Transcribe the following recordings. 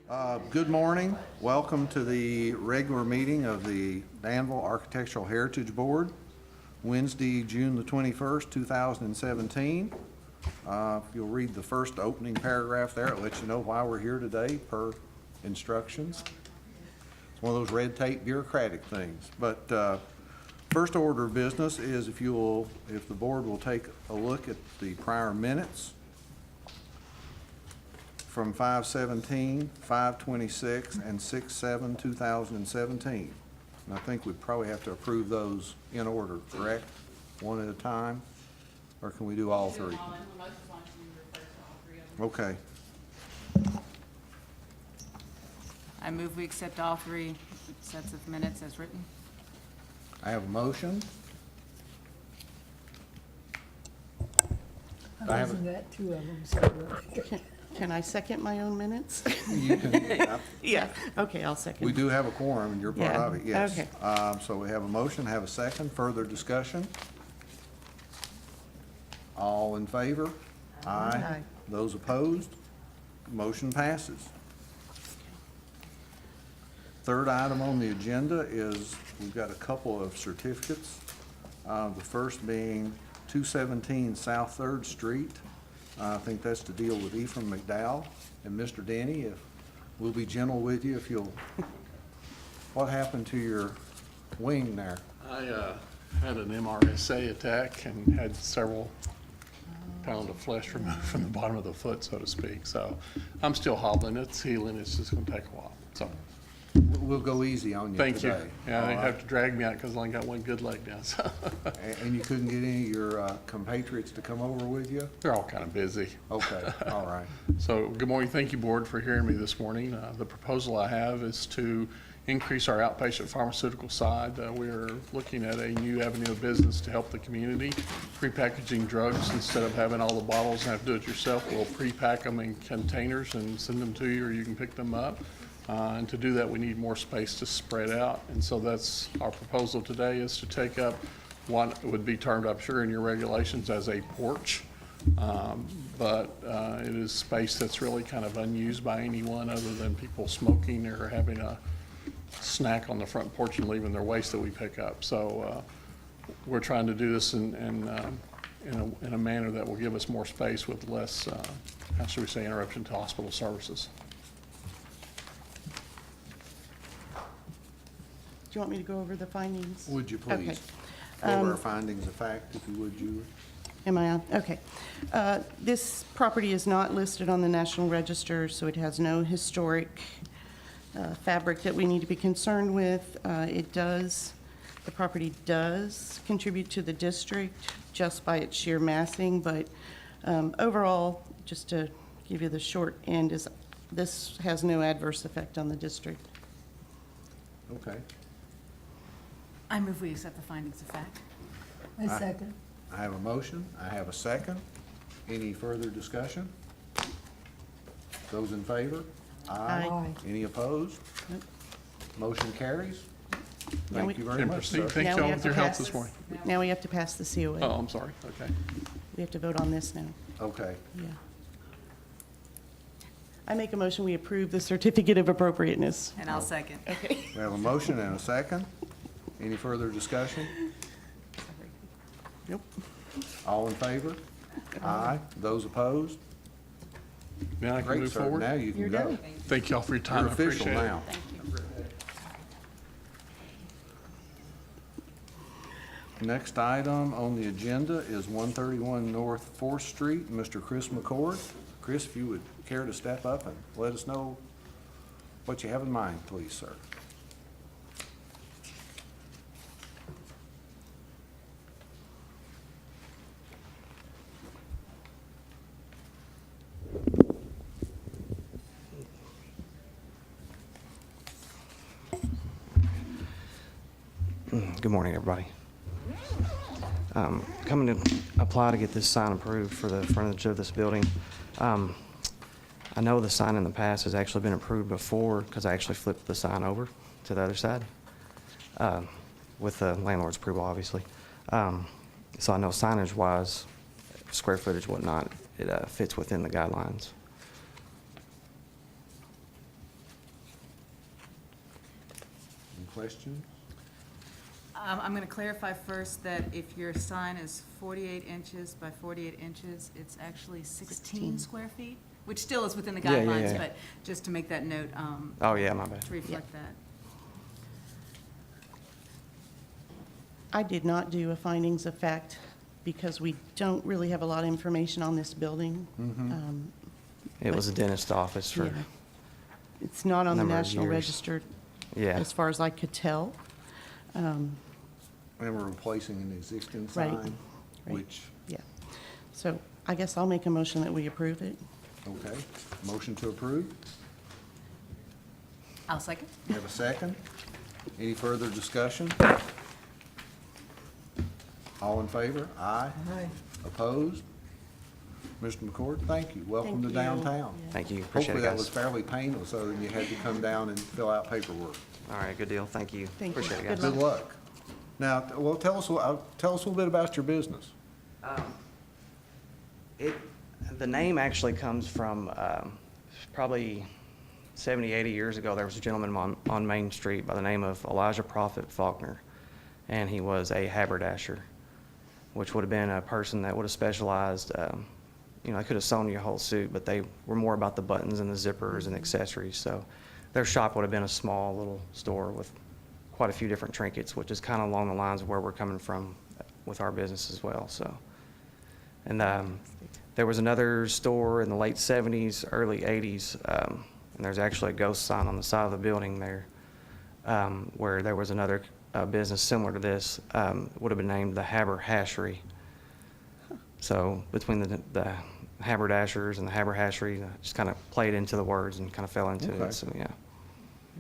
Good morning. Welcome to the regular meeting of the Danville Architectural Heritage Board, Wednesday, June the 21st, 2017. If you'll read the first opening paragraph there, it lets you know why we're here today per instructions. It's one of those red tape bureaucratic things. But first order of business is if the board will take a look at the prior minutes from 5/17, 5/26, and 6/7/2017. And I think we probably have to approve those in order, correct? One at a time? Or can we do all three? Okay. I move we accept all three sets of minutes as written. I have a motion. I have Isn't that two of them? So Can I second my own minutes? You can, Yeah, okay, I'll second. we do have a quorum, and you're part Yeah, of it, yes. okay. So we have a motion, have a second. Further discussion? All in favor? Aye. Those opposed? Motion passes. Third item on the agenda is, we've got a couple of certificates. The first being 217 South 3rd Street. I think that's to deal with Ephraim McDowell. And Mr. Denny, if we'll be gentle with you, if you'll, what happened to your wing there? I had an MRSA attack and had several pounds of flesh removed from the bottom of the foot, so to speak. So I'm still hobbling. It's healing. It's just going to take a while. So We'll go easy on you thank today. you. Yeah, All they right. have to drag me out because I only got one good leg now. So And you couldn't get any of your compatriots to come over with you? they're all kind of busy. Okay, all right. So good morning. Thank you, board, for hearing me this morning. The proposal I have is to increase our outpatient pharmaceutical side. We're looking at a new avenue of business to help the community. Prepackaging drugs, instead of having all the bottles and have to do it yourself, we'll pre-pack them in containers and send them to you, or you can pick them up. And to do that, we need more space to spread out. And so that's our proposal today, is to take up what would be termed, I'm sure, in your regulations as a porch. But it is space that's really kind of unused by anyone other than people smoking or having a snack on the front porch and leaving their waste that we pick up. So we're trying to do this in a manner that will give us more space with less, how should we say, interruption to hospital services. Do you want me to go over the findings? Would you please? Okay. Go over our findings of fact, if you would, Julie. Am I on? Okay. This property is not listed on the National Register, so it has no historic fabric that we need to be concerned with. The property does contribute to the district just by its sheer massing, but overall, just to give you the short end, is this has no adverse effect on the district. Okay. I move we accept the findings of fact. I second. I have a motion, I have a second. Any further discussion? Those in favor? Aye. Any opposed? Nope. Motion carries. Now Thank we- you very And much, proceed. sir. Thank Now you we all have for your to help pass this morning. Now we have to pass the COA. Oh, I'm sorry. Okay. We have to vote on this now. Okay. Yeah. I make a motion, we approve the certificate of appropriateness. And I'll second. Okay. We have a motion and a second. Any further discussion? Nope. All in favor? Aye. Those opposed? Now I can Great, move sir. forward. Now you can You're go. done. Thank you all for your time. You're I official appreciate it. now. Thank you. Next item on the agenda is 131 North 4th Street, Mr. Chris McCord. Chris, if you would care to step up and let us know what you have in mind, please, sir. Good morning, everybody. Coming to apply to get this sign approved for the frontage of this building. I know the sign in the past has actually been approved before because I actually flipped the sign over to the other side with the landlord's approval, obviously. So I know signage-wise, square footage, whatnot, it fits within the guidelines. questions? I'm going to clarify first that if your sign is 48 inches by 48 inches, it's actually 16 square feet, which still is within the Yeah, yeah, guidelines, yeah. but just to make that note, Oh, yeah, my bad. to reflect that. I did not do a findings of fact because we don't really have a lot of information on this building. It was a dentist office for, Yeah. It's not on the number of National years. Register, yeah. as far as I could tell. And we're replacing an existing Right, sign, right. which, Yeah. So I guess I'll make a motion that we approve it. okay. Motion to approve. I'll second. You have a second? Any further discussion? All in favor? Aye. Aye. Opposed? Mr. McCord, thank you. Welcome to Thank you. downtown. Yeah. Thank you. Appreciate Hopefully it, that was guys. fairly painless, other than you had to come down and fill out paperwork. All right, good deal. Thank you. Thank you. Appreciate it, Good guys. Good luck. Now, well, tell us a little bit about your business. The name actually comes from probably 70, 80 years ago. There was a gentleman on Main Street by the name of Elijah Prophet Faulkner, and he was a haberdasher, which would have been a person that would have specialized. They could have sewn you a whole suit, but they were more about the buttons and the zippers and accessories. So their shop would have been a small little store with quite a few different trinkets, which is kind of along the lines of where we're coming from with our business as well. So, and there was another store in the late 70s, early 80s, and there's actually a ghost sign on the side of the building there, where there was another business similar to this, would have been named the Haberdashery. So between the haberdashers and the haberdashery, just kind of played into the words and kind of fell into Okay. it. So yeah,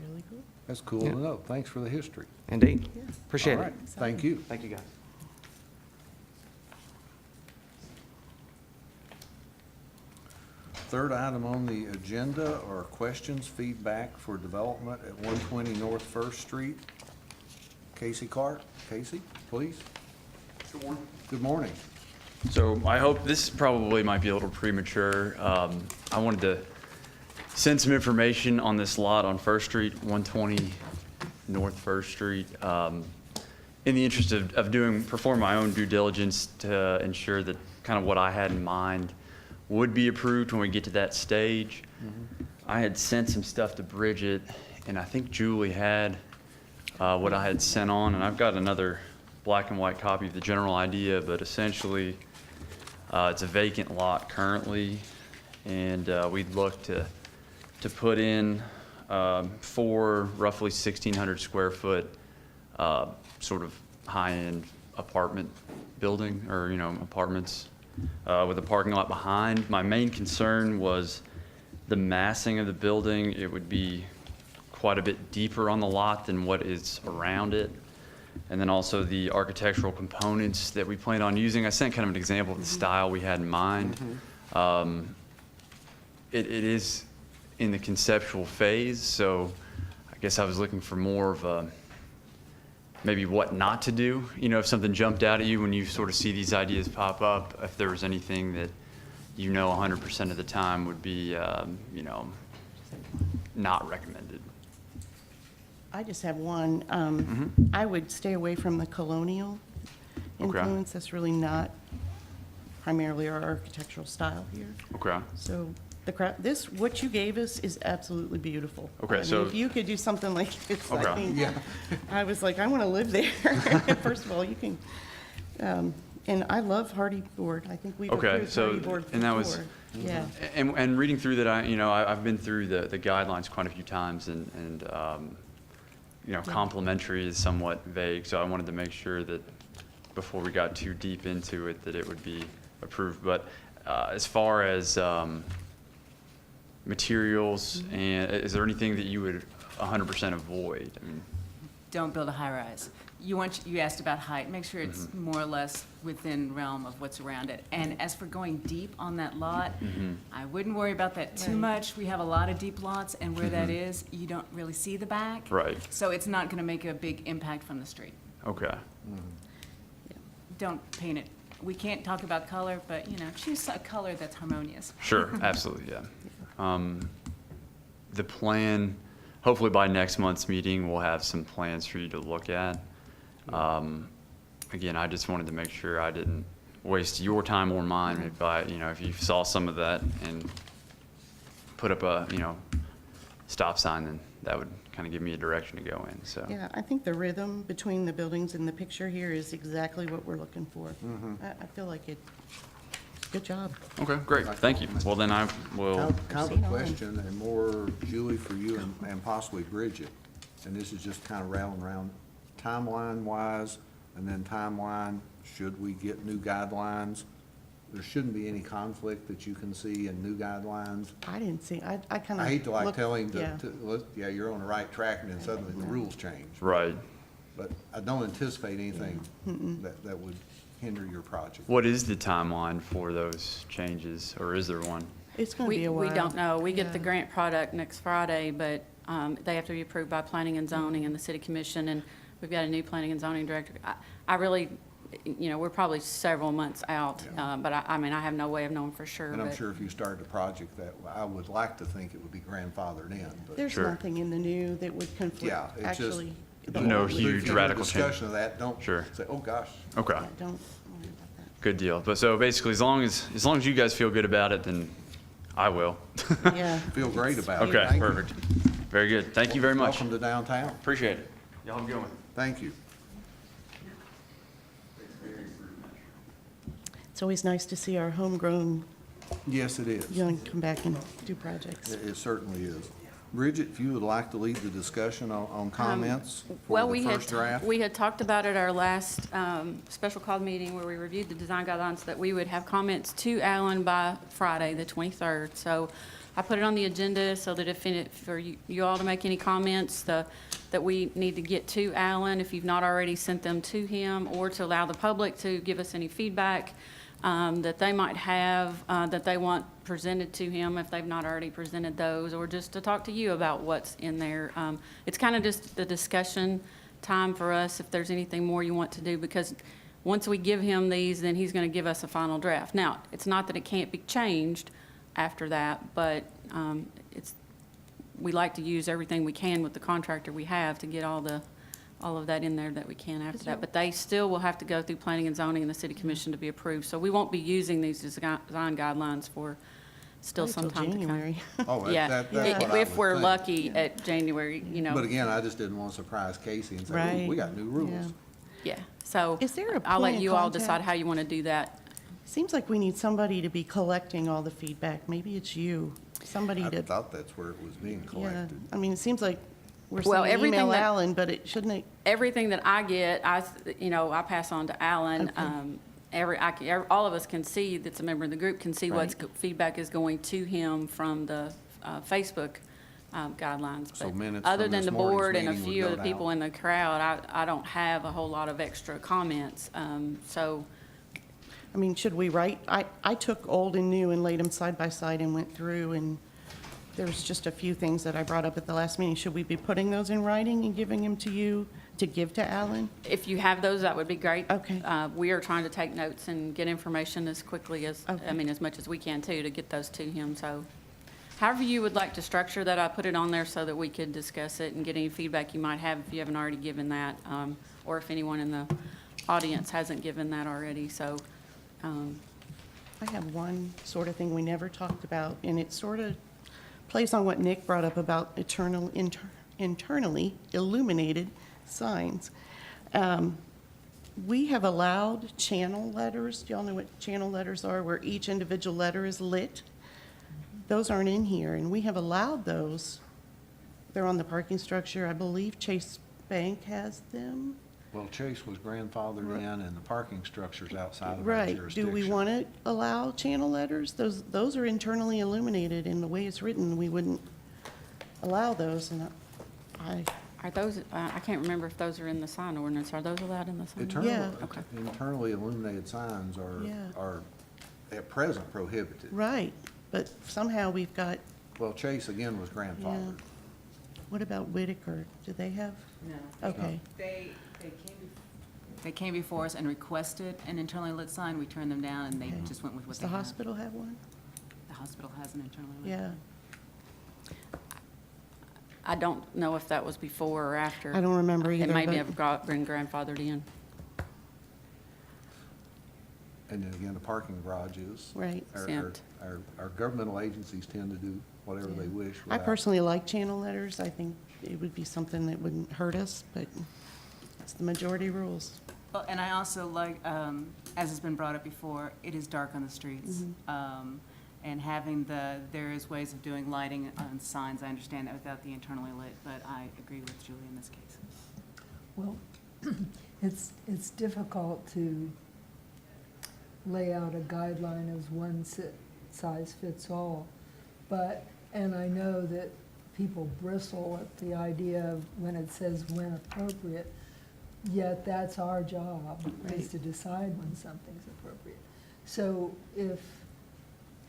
Really cool. That's cool Yeah. to know. Thanks for the history. indeed. Yeah. Appreciate All it. right. Thank you. Thank you, guys. Third item on the agenda are questions, feedback for development at 120 North First Street. Casey Clark. Casey, please. Good morning. Good morning. So I hope this probably might be a little premature. I wanted to send some information on this lot on First Street, 120 North First Street. In the interest of perform my own due diligence to ensure that kind of what I had in mind would be approved when we get to that stage. I had sent some stuff to Bridget, and I think Julie had what I had sent on, and I've got another black and white copy of the general idea, but essentially it's a vacant lot currently, and we'd look to put in 4 roughly 1,600 square foot sort of high-end apartment building, or apartments with a parking lot behind. My main concern was the massing of the building. It would be quite a bit deeper on the lot than what is around it. And then also the architectural components that we planned on using. I sent kind of an example of the style we had in mind. It is in the conceptual phase, so I guess I was looking for more of a, maybe what not to do. If something jumped out at you when you sort of see these ideas pop up, if there was anything that 100% of the time would be, not recommended. I just have one. I would stay away from the colonial Okay. influence. That's really not primarily our architectural style here. Okay. So what you gave us is absolutely beautiful. Okay, I mean, so- if you could do something like this, I Okay. think, Yeah. I was like, I want to live there. First of all, you can, and I love hardy board. I think we've Okay, approved so- hardy board and that was- before. Yeah. And reading through that, I've been through the guidelines quite a few times, and complimentary is somewhat vague, so I wanted to make sure that before we got too deep into it, that it would be approved. But as far as materials, and is there anything that you would 100% avoid? I mean, Don't build a high-rise. You asked about height, make sure it's more or less within realm of what's around it. And as for going deep on that lot, I wouldn't worry about that too Right. much. We have a lot of deep lots, and where that is, you don't really see the back. Right. So it's not gonna make a big impact from the street. okay. Don't paint it. We can't talk about color, but, choose a color that's harmonious. Sure, absolutely, yeah. The plan, hopefully by next month's meeting, we'll have some plans for you to look at. Again, I just wanted to make sure I didn't waste your time or mine if if you saw some of that and put up a, stop sign, then that would kind of give me a direction to go in, so. Yeah, I think the rhythm between the buildings and the picture here is exactly what we're looking for. I feel like good job. Okay, great, thank you. Well, then I will, Kind of a question, and more Julie for you and possibly Bridget, and this is just kind of rattling around timeline-wise, and then timeline, should we get new guidelines? There shouldn't be any conflict that you can see in new guidelines. I didn't see, I kind of. I hate to tell him yeah, you're on the right track, and then suddenly the rules change. right. But I don't anticipate anything that would hinder your project. What is the timeline for those changes, or is there one? It's going to be a while. We don't know. We get the Yeah. grant product next Friday, but they have to be approved by Planning and Zoning and the City Commission, and we've got a new Planning and Zoning Director. I really, we're probably several months out, Yeah. but I mean, I have no way of knowing for sure. And I'm but- sure if you started a project that, I would like to think it would be grandfathered in, but. There's Sure. nothing in the new that would conflict, Yeah, it's just. actually. No If huge you're in a radical change. discussion of that, don't Sure. say, oh, gosh. Okay, Yeah, don't worry about that. good deal. But so basically, as long as you guys feel good about it, then I will. Yeah. Feel great about it. Okay, Thank you. perfect. Very good. Thank you very much. Welcome to downtown. Appreciate it. Y'all have a good one. Thank you. It's always nice to see our homegrown Yes, it is. young come back and do projects. It certainly is. Bridget, if you would like to lead the discussion on comments Well, for we the had, first draft. we had talked about at our last special call meeting where we reviewed the design guidelines that we would have comments to Alan by Friday, the 23rd. So I put it on the agenda so that for you all to make any comments that we need to get to Alan, if you've not already sent them to him, or to allow the public to give us any feedback that they might have, that they want presented to him if they've not already presented those, or just to talk to you about what's in there. It's kind of just the discussion time for us, if there's anything more you want to do, because once we give him these, then he's going to give us a final draft. Now, it's not that it can't be changed after that, but we like to use everything we can with the contractor we have to get all of that in there that we can after that. But they still will have to go through Planning and Zoning and the City Commission to be approved. So we won't be using these design guidelines for still some Probably till time to come. January. Oh, Yeah, that's what I if would we're think. lucky at January, But again, I just didn't want to surprise Casey and say, Right. oh, we got new rules. Yeah. Yeah, so. Is there a I'll point let of you all decide contact? how you want to do that. Seems like we need somebody to be collecting all the feedback. Maybe it's you, somebody I to, thought that's where it was being yeah. collected. I mean, it seems like we're Well, sending everything email that- Alan, but it shouldn't, Everything that I get, I pass on to Alan. All of us can see, that's a member of the group, can see what Right. feedback is going to him from the Facebook guidelines. So But minutes other from than this the morning's board and a meeting would few go of the people out. in the crowd, I don't have a whole lot of extra comments. So, I mean, should we write, I took old and new and laid them side by side and went through, and there's just a few things that I brought up at the last meeting. Should we be putting those in writing and giving them to you to give to Alan? if you have those, that would be great. Okay. We are trying to take notes and get information as quickly as, Okay. as much as we can too, to get those to him, so. However you would like to structure that, I put it on there so that we could discuss it and get any feedback you might have if you haven't already given that, or if anyone in the audience hasn't given that already, so. I have one sort of thing we never talked about, and it sort of plays on what Nick brought up about internally illuminated signs. We have allowed channel letters. Do y'all know what channel letters are, where each individual letter is lit? Those aren't in here, and we have allowed those. They're on the parking structure. I believe Chase Bank has them. Well, Chase was grandfathered in, and the parking structure's outside of our Right. jurisdiction. Do we want to allow channel letters? Those are internally illuminated, and the way it's written, we wouldn't allow those, and Are those, I can't remember if those are in the sign ordinance. Are those allowed in the sign? Yeah. Internally illuminated signs Yeah. are at present prohibited. right, but somehow we've got, Well, Chase, again, was grandfathered. what about Whitaker? Do they have? No. Okay, They came before us and requested an internally lit sign. We turned them down, and they Okay. just went with what does they the have. hospital have one? The hospital has an internally lit. Yeah, I don't know if that was before or after. I don't remember either. It may but- have been grandfathered in. And then again, the parking garages. Right. Exempt. Our governmental agencies tend to do whatever they wish. I without- personally like channel letters. I think it would be something that wouldn't hurt us, but it's the majority rules. Well, and I also like, as has been brought up before, it is dark on the streets. And having there is ways of doing lighting on signs, I understand that without the internally lit, but I agree with Julie in this case. Well, it's difficult to lay out a guideline as one size fits all. But, and I know that people bristle at the idea of when it says when appropriate, yet that's our job, is Right. to decide when something's appropriate. So if,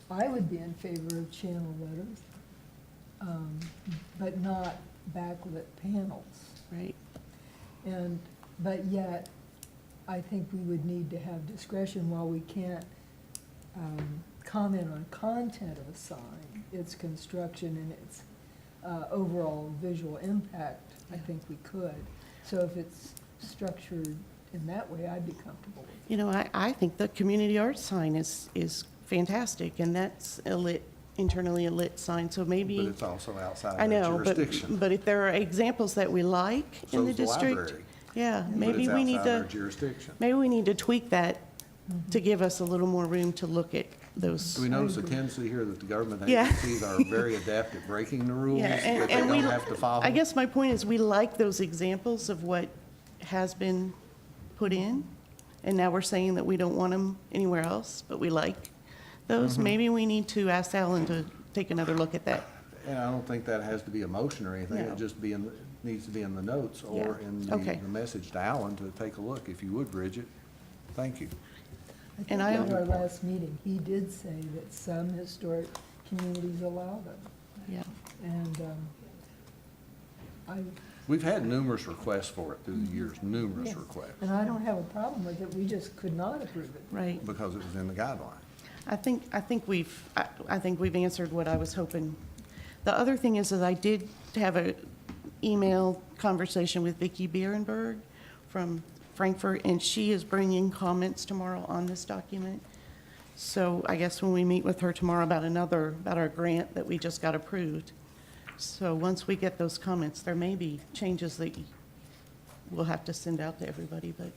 I would be in favor of channel letters, but not backlit panels. Right. And, but yet, I think we would need to have discretion while we can't comment on content of a sign, its construction and its overall visual impact, I think we could. So if it's structured in that way, I'd be comfortable with it. You know, I think the community arts sign is fantastic, and that's internally a lit sign, so maybe. But it's also outside I of know, jurisdiction. but if there are examples that we like in the So's the district. library. Yeah, But maybe it's we need outside our to, jurisdiction. maybe we need to tweak that to give us a little more room to look at those. Do we notice a tendency here that the government Yeah. agencies are very adept at breaking the rules Yeah, that they and we, don't have to follow? I guess my point is, we like those examples of what has been put in, and now we're saying that we don't want them anywhere else, but we like those. Maybe we need to ask Alan to take another look at that. And I don't think that has to be a motion or anything, No. it just needs to be in the notes or Yeah. in Okay. the message to Alan to take a look, if you would, Bridget. Thank you. I think And I- at our last meeting, he did say that some historic communities allow them. Yeah. And We've had numerous requests for it through the years, numerous yes, requests, and I don't have a problem with it, we just could not approve it. Right. because it was in the guideline. I think we've answered what I was hoping. The other thing is that I did have a email conversation with Vicki Bierenberg from Frankfurt, and she is bringing comments tomorrow on this document. So I guess when we meet with her tomorrow about our grant that we just got approved. So once we get those comments, there may be changes that we'll have to send out to everybody, but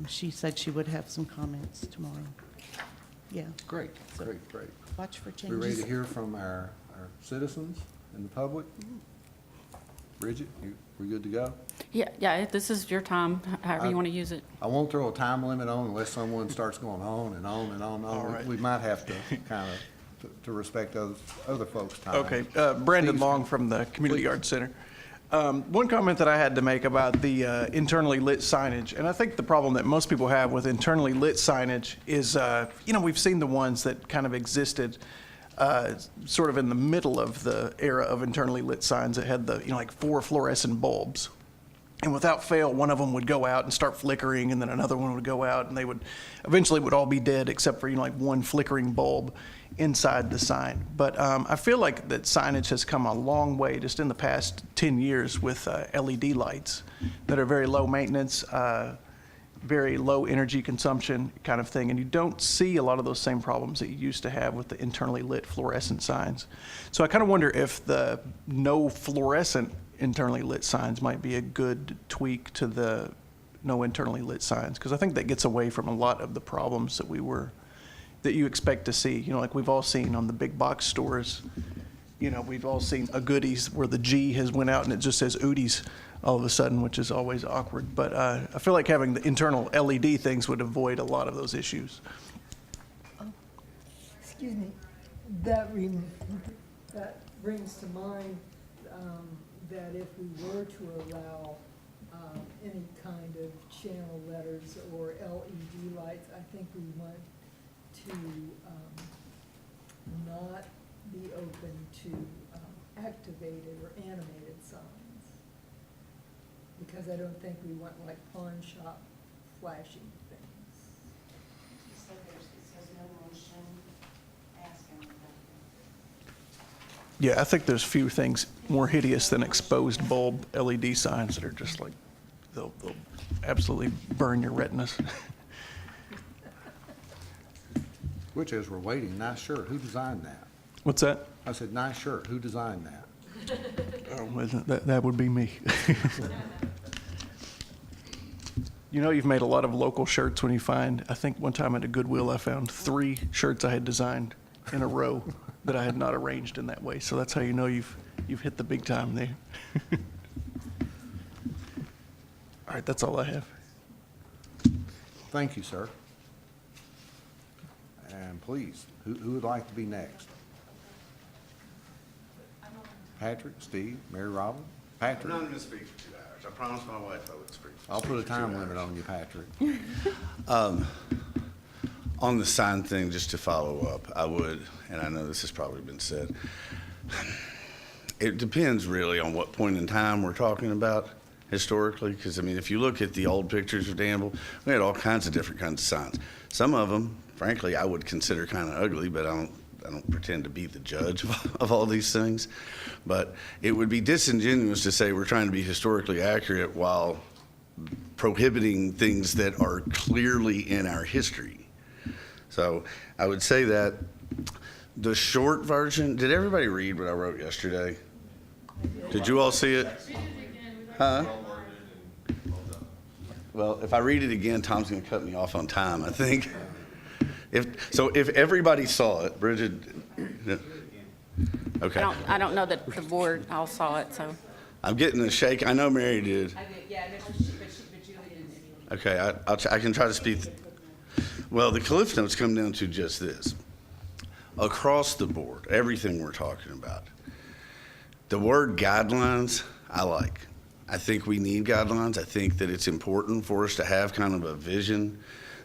she said she would have some comments tomorrow. Yeah, Great, So- great. watch for We ready changes. to hear from our citizens and the public? Bridget, we good to go? Yeah, this is your time, however you want to use it. I won't throw a time limit on unless someone starts going on and on and on and All on. right. We might have to kind of, to respect other folks' time. Okay, Brandon Steve. Long from the Community Arts Center. One comment that I had to make about the internally lit signage, and I think the problem that most people have with internally lit signage is, we've seen the ones that kind of existed sort of in the middle of the era of internally lit signs that had the, like 4 fluorescent bulbs. And without fail, one of them would go out and start flickering, and then another one would go out, and they would eventually would all be dead except for like one flickering bulb inside the sign. But I feel like that signage has come a long way just in the past 10 years with LED lights that are very low maintenance, very low energy consumption kind of thing. And you don't see a lot of those same problems that you used to have with the internally lit fluorescent signs. So I kind of wonder if the no fluorescent internally lit signs might be a good tweak to the no internally lit signs, because I think that gets away from a lot of the problems that you expect to see. Like we've all seen on the big box stores, we've all seen a Goodies where the G has went out and it just says Oodies all of a sudden, which is always awkward. But I feel like having the internal LED things would avoid a lot of those issues. Excuse me, that brings to mind that if we were to allow any kind of channel letters or LED lights, I think we want to not be open to activated or animated signs. Because I don't think we want like pawn shop flashing things. It says no motion, asking. Yeah, I think there's few things more hideous than exposed bulb LED signs that are just like, they'll absolutely burn your retinas. Which, as we're waiting, nice shirt. Who designed that? What's that? I said, nice shirt. Who designed that? Oh, well, that would be me. You know, you've made a lot of local shirts when you find, I think one time at a Goodwill, I found 3 shirts I had designed in a row that I had not arranged in that way. So that's how you know you've hit the big time there. All right, that's all I have. Thank you, sir. And please, who would like to be next? Patrick, Steve, Mary Robin? I'm Patrick? not going to speak for 2 hours. I promised my wife I would speak. I'll put a for 2 time hours. limit on you, Patrick. On the sign thing, just to follow up, I would, and I know this has probably been said, it depends really on what point in time we're talking about historically, because I mean, if you look at the old pictures of Danville, we had all kinds of different kinds of signs. Some of them, frankly, I would consider kind of ugly, but I don't pretend to be the judge of all these things. But it would be disingenuous to say we're trying to be historically accurate while prohibiting things that are clearly in our history. So I would say that the short version, did everybody read what I wrote yesterday? Did you all see it? Huh? Well, if I read it again, Tom's going to cut me off on time, I think. If everybody saw it, Bridget, okay. I don't know that the board all saw it, so. I'm getting a shake. I know Mary did. I did, yeah, but Julie didn't. Okay, I can try to speak. Well, the Cliff Notes come down to just this. Across the board, everything we're talking about, the word guidelines, I like. I think we need guidelines. I think that it's important for us to have kind of a vision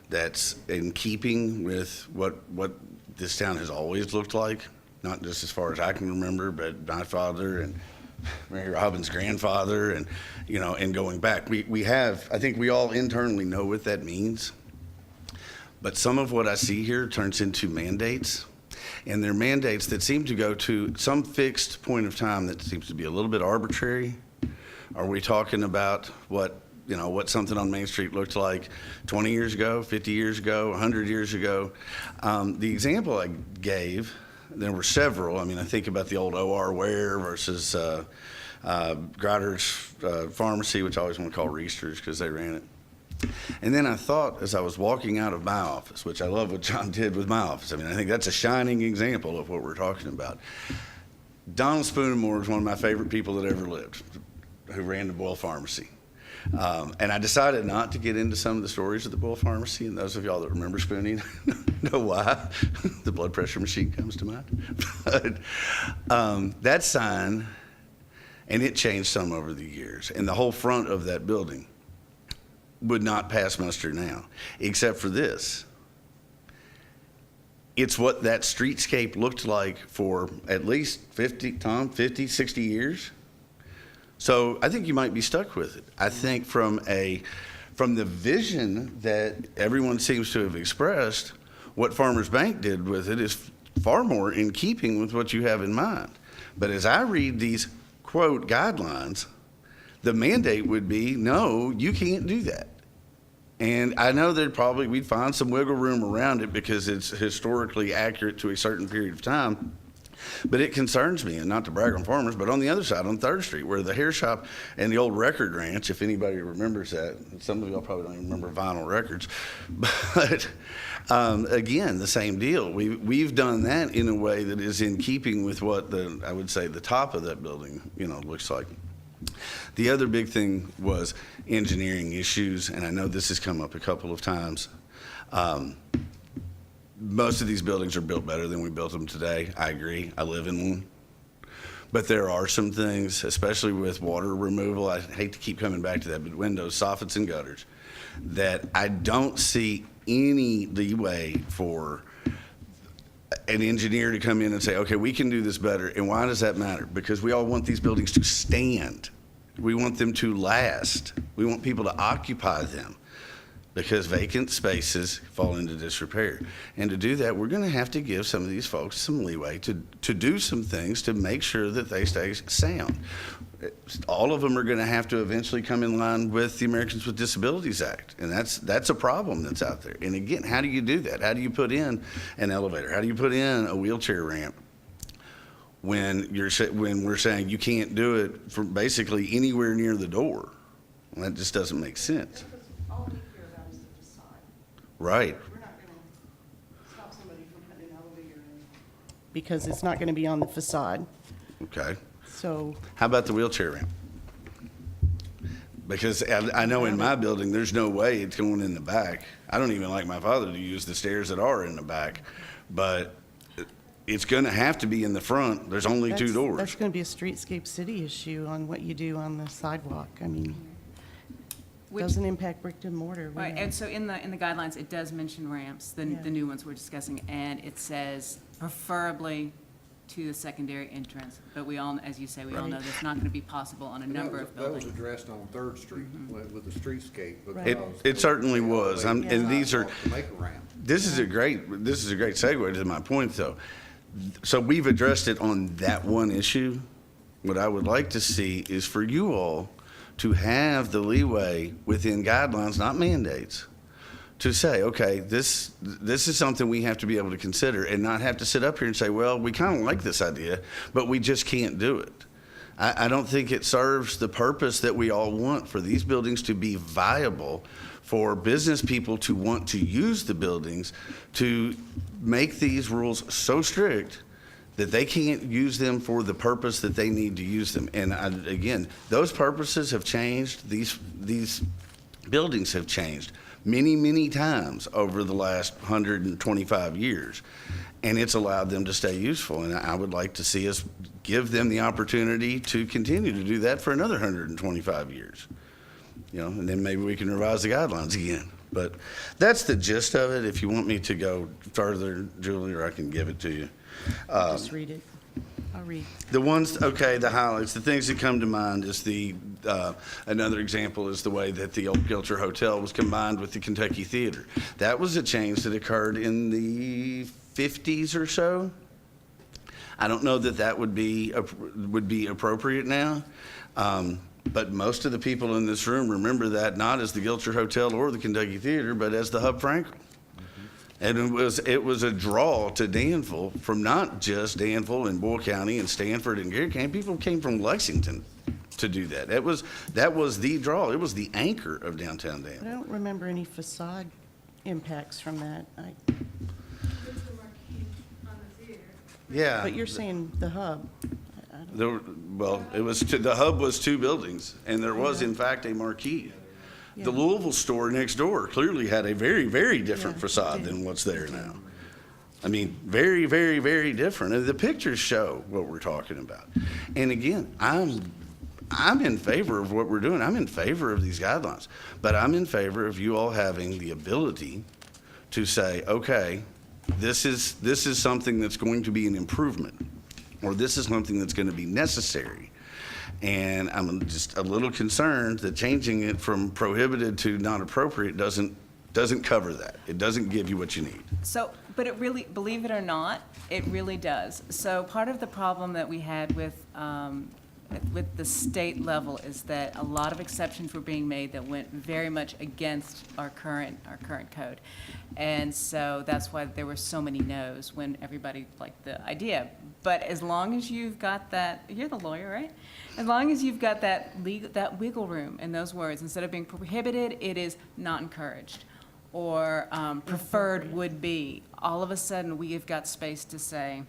that's in keeping with what this town has always looked like, not just as far as I can remember, but my father and Mary Robin's grandfather and, you know, and going back. We have, I think we all internally know what that means, but some of what I see here turns into mandates, and they're mandates that seem to go to some fixed point of time that seems to be a little bit arbitrary. Are we talking about what something on Main Street looked like 20 years ago, 50 years ago, 100 years ago? The example I gave, there were several. I mean, I think about the old O.R. Ware versus Greider's Pharmacy, which I always want to call Reester's because they ran it. And then I thought, as I was walking out of my office, which I love what John did with my office. I mean, I think that's a shining example of what we're talking about. Donald Spoonamore is one of my favorite people that ever lived, who ran the Boyle Pharmacy. And I decided not to get into some of the stories of the Boyle Pharmacy, and those of y'all that remember Spooning know why. The blood pressure machine comes to mind. But that sign, and it changed some over the years, and the whole front of that building would not pass muster now, except for this. It's what that streetscape looked like for at least 50, 60 years. So I think you might be stuck with it. I think from the vision that everyone seems to have expressed, what Farmers Bank did with it is far more in keeping with what you have in mind. But as I read these, quote, guidelines, the mandate would be, no, you can't do that. And I know that we'd find some wiggle room around it because it's historically accurate to a certain period of time. But it concerns me, and not to brag on Farmers, but on the other side, on 3rd Street, where the hair shop and the old record ranch, if anybody remembers that, some of y'all probably don't even remember vinyl records, but again, the same deal. We've done that in a way that is in keeping with what I would say the top of that building, looks like. The other big thing was engineering issues, and I know this has come up a couple of times. Most of these buildings are built better than we built them today. I agree. I live in one. But there are some things, especially with water removal, I hate to keep coming back to that, but windows, soffits, and gutters, that I don't see any leeway for an engineer to come in and say, okay, we can do this better. And why does that matter? Because we all want these buildings to stand. We want them to last. We want people to occupy them. because vacant spaces fall into disrepair. And to do that, we're going to have to give some of these folks some leeway to do some things to make sure that they stay sound. All of them are going to have to eventually come in line with the Americans with Disabilities Act, and that's a problem that's out there. And again, how do you do that? How do you put in an elevator? How do you put in a wheelchair ramp when we're saying you can't do it from basically anywhere near the door? Well, that just doesn't make sense. All we care about is the facade. Right. We're not going to stop somebody from putting an elevator in. Because it's not going to be on the facade, Okay. so. How about the wheelchair ramp? Because I know in my building, there's no way it's going in the back. I don't even like my father to use the stairs that are in the back, but it's going to have to be in the front. There's only two That's doors. going to be a streetscape city issue on what you do on the sidewalk. I mean, Which- doesn't impact brick and mortar. we Right, know. and so in the guidelines, it does mention ramps, the Yeah. new ones we're discussing, and it says preferably to the secondary entrance. But we all, as you say, we all know that's not going to be possible on a number of That was buildings. addressed on Third Street with the streetscape. It certainly was. And these are, To make a ramp. this is a great segue to my point, though. So we've addressed it on that one issue. What I would like to see is for you all to have the leeway within guidelines, not mandates, to say, okay, this is something we have to be able to consider and not have to sit up here and say, well, we kind of like this idea, but we just can't do it. I don't think it serves the purpose that we all want for these buildings to be viable, for business people to want to use the buildings, to make these rules so strict that they can't use them for the purpose that they need to use them. And again, those purposes have changed. These buildings have changed many, many times over the last 125 years. And it's allowed them to stay useful. And I would like to see us give them the opportunity to continue to do that for another 125 years. And then maybe we can revise the guidelines again. But that's the gist of it. If you want me to go further, Julie, or I can give it to you. Just read it. I'll read. The ones, okay, the highlights, the things that come to mind is another example is the way that the old Gilcher Hotel was combined with the Kentucky Theater. That was a change that occurred in the 50s or so. I don't know that would be appropriate now. But most of the people in this room remember that not as the Gilcher Hotel or the Kentucky Theater, but as the Hub Franklin. And it was a draw to Danville from not just Danville and Boyle County and Stanford and Garrett County. People came from Lexington to do that. That was the draw. It was the anchor of downtown But I Danville. don't remember any facade impacts from that. Yeah. But you're saying the hub. The Hub was two buildings, and there was in fact a marquee. Yeah. The Louisville store next door clearly had a very, very different Yeah, facade it did. than what's there now. I mean, very, very, very different. And the pictures show what we're talking about. And again, I'm in favor of what we're doing. I'm in favor of these guidelines. But I'm in favor of you all having the ability to say, okay, this is something that's going to be an improvement, or this is something that's going to be necessary. And I'm just a little concerned that changing it from prohibited to not appropriate doesn't cover that. It doesn't give you what you need. So, but it really, believe it or not, it really does. So part of the problem that we had with the state level is that a lot of exceptions were being made that went very much against our current code. And so that's why there were so many no's when everybody liked the idea. But as long as you've got that, you're the lawyer, right? As long as you've got that wiggle room in those words, instead of being prohibited, it is not encouraged, or preferred would be. All of a sudden, we have got space to say,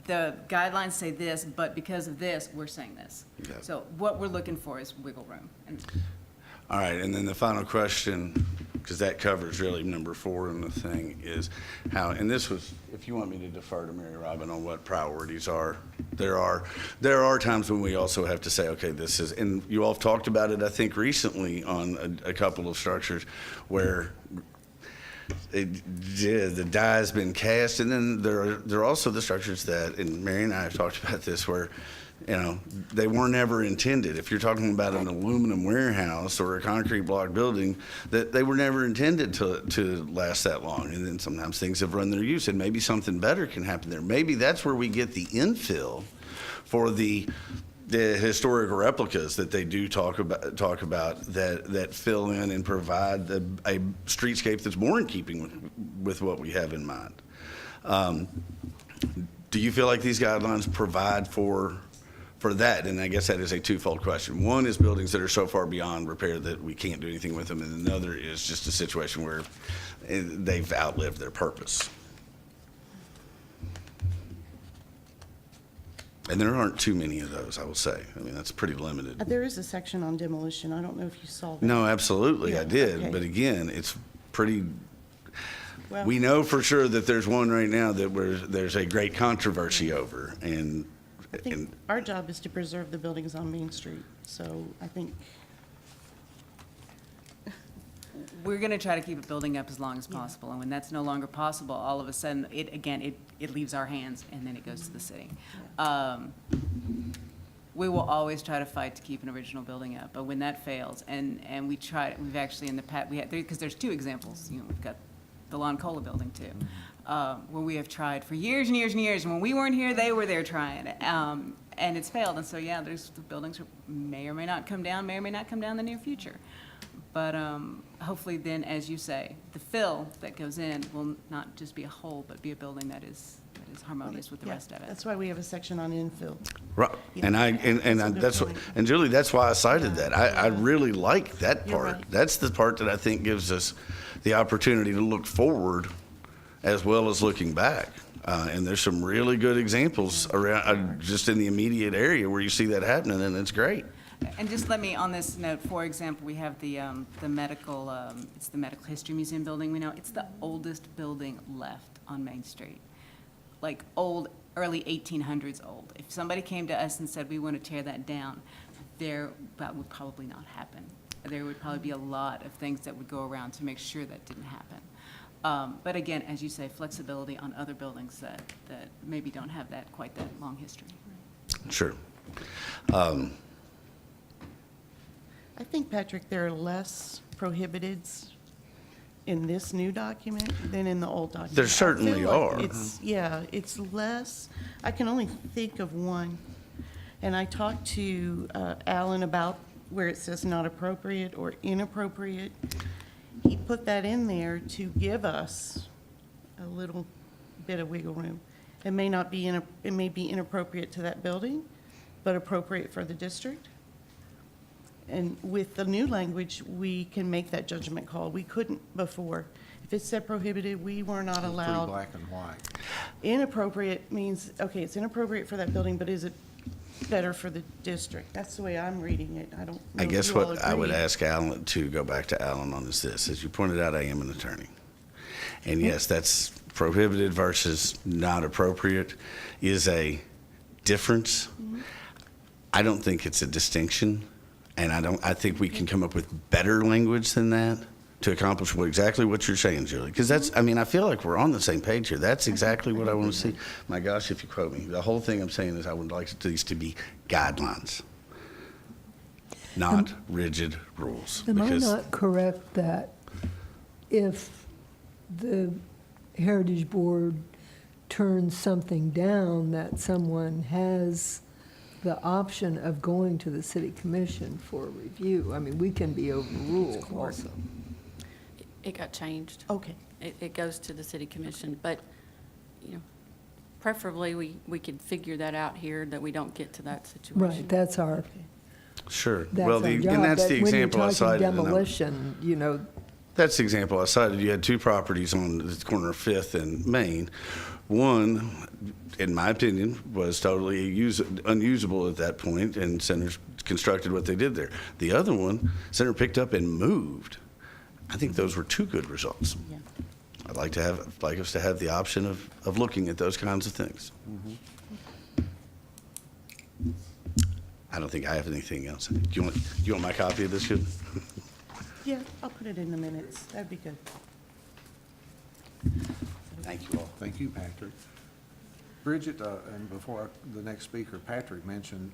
the guidelines say this, but because of this, we're saying this. Yeah. So what we're looking for is wiggle room. And All right, and then the final question, because that covers really number 4 in the thing, is how, and this was, if you want me to defer to Mary Robin on what priorities are, there are times when we also have to say, okay, this is, and you all have talked about it, I think, recently on a couple of structures where the die has been cast, and then there are also the structures that, and Mary and I have talked about this, where You know, they weren't ever intended. If you're talking about an aluminum warehouse or a concrete block building, that they were never intended to last that long. And then sometimes things have run their use, and maybe something better can happen there. Maybe that's where we get the infill for the historic replicas that they do talk about that fill in and provide a streetscape that's more in keeping with what we have in mind. Do you feel like these guidelines provide for that? And I guess that is a twofold question. One is buildings that are so far beyond repair that we can't do anything with them, and another is just a situation where they've outlived their purpose. And there aren't too many of those, I will say. I mean, that's pretty limited. There is a section on demolition. I don't know if you saw that. No, absolutely, I Yeah, did. okay. But again, it's pretty, Well, we know for sure that there's one right now that there's a great controversy over. And I think our job is to preserve the buildings on Main Street, so I think, We're gonna try to keep it building up as long as possible, and when that's no longer possible, all of a sudden, it leaves our hands, and then it goes to the city. We will always try to fight to keep an original building up, but when that fails, and we've actually in the past, because there's two examples, you know, we've got the Lon Cola building too, where we have tried for years and years and years, and when we weren't here, they were there trying, and it's failed, and so, yeah, there's, the buildings may or may not come down, may or may not come down in the near future. But hopefully then, as you say, the fill that goes in will not just be a hole, but be a building that is harmonious with the yeah, rest of it. that's why we have a section on infill. right, Yeah. and That's a good point. and Julie, that's why I cited that. I really like that You're part. right. That's the part that I think gives us the opportunity to look forward as well as looking back. And there's some really good examples around, just in the immediate area where you see that happening, and it's great. And just let me, on this note, for example, we have the medical, it's the Medical History Museum building, we know, it's the oldest building left on Main Street. Like old, early 1800s old. If somebody came to us and said, we want to tear that down, that would probably not happen. There would probably be a lot of things that would go around to make sure that didn't happen. But again, as you say, flexibility on other buildings that maybe don't have quite that long history. Sure. I think, Patrick, there are less prohibiteds in this new document than in the old document. There certainly I feel like are. it's less. I can only think of one. And I talked to Alan about where it says not appropriate or inappropriate. He put that in there to give us a little bit of wiggle room. It may not be, it may be inappropriate to that building, but appropriate for the district. And with the new language, we can make that judgment call. We couldn't before. If it said prohibited, we were not It's allowed. pretty black and white. Inappropriate means, okay, it's inappropriate for that building, but is it better for the district? That's the way I'm reading it. I don't know I if guess you all what I would agree. ask Alan to go back to Alan on is this. As you pointed out, I am an attorney. And yes, that's prohibited versus not appropriate is a difference. I don't think it's a distinction. And I think we can come up with better language than that to accomplish exactly what you're saying, Julie. Because I feel like we're on the same page here. That's exactly what I want to see. My gosh, if you quote me. The whole thing I'm saying is I would like these to be guidelines, not rigid rules. Am I because- not correct that if the Heritage Board turns something down, that someone has the option of going to the city commission for review? I mean, we can be overruled also. It got changed. Okay. It goes to the city commission, but, you know, preferably, we could figure that out here, that we don't get to that situation. Right, that's our Sure. That's Well, our and job. that's But the example I When cited. you're and talking I'm- demolition, you know, That's the example I cited. You had two properties on the corner of Fifth and Main. One, in my opinion, was totally unusable at that point, and Center's constructed what they did there. The other one, Center picked up and moved. I think those were two good results. Yeah. I'd like us to have the option of looking at those kinds of things. I don't think I have anything else. Do you want my copy of this, good? Yeah, I'll put it in the minutes. That'd be good. Thank you all. Thank you, Patrick. Bridget, and before the next speaker, Patrick mentioned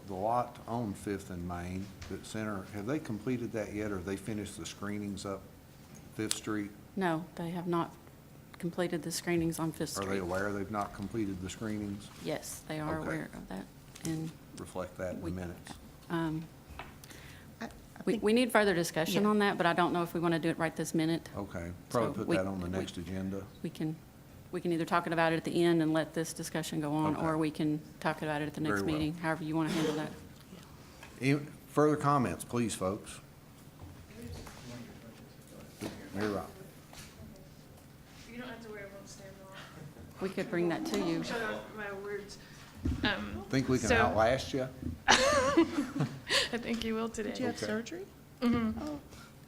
the lot on Fifth and Main, that center, have they completed that yet, or have they finished the screenings up Fifth Street? No, they have not completed the screenings on Fifth Are they Street. aware they've not completed the screenings? Yes, they are Okay. aware of that. And Reflect that in the minutes. we need further discussion Yeah. on that, but I don't know if we want to do it right this minute. Okay, probably So put we- that on the we- next agenda. We can either talk about it at the end and let this discussion go on, Okay. or we can talk about it at the next Very well. meeting, however you want to handle that. Any further comments, please, folks? Mary Rob. You don't have to worry, I won't stand long. We could bring that to you. Shut up my words. Think we can So- outlast you? I think you will today. Did you have Okay. surgery?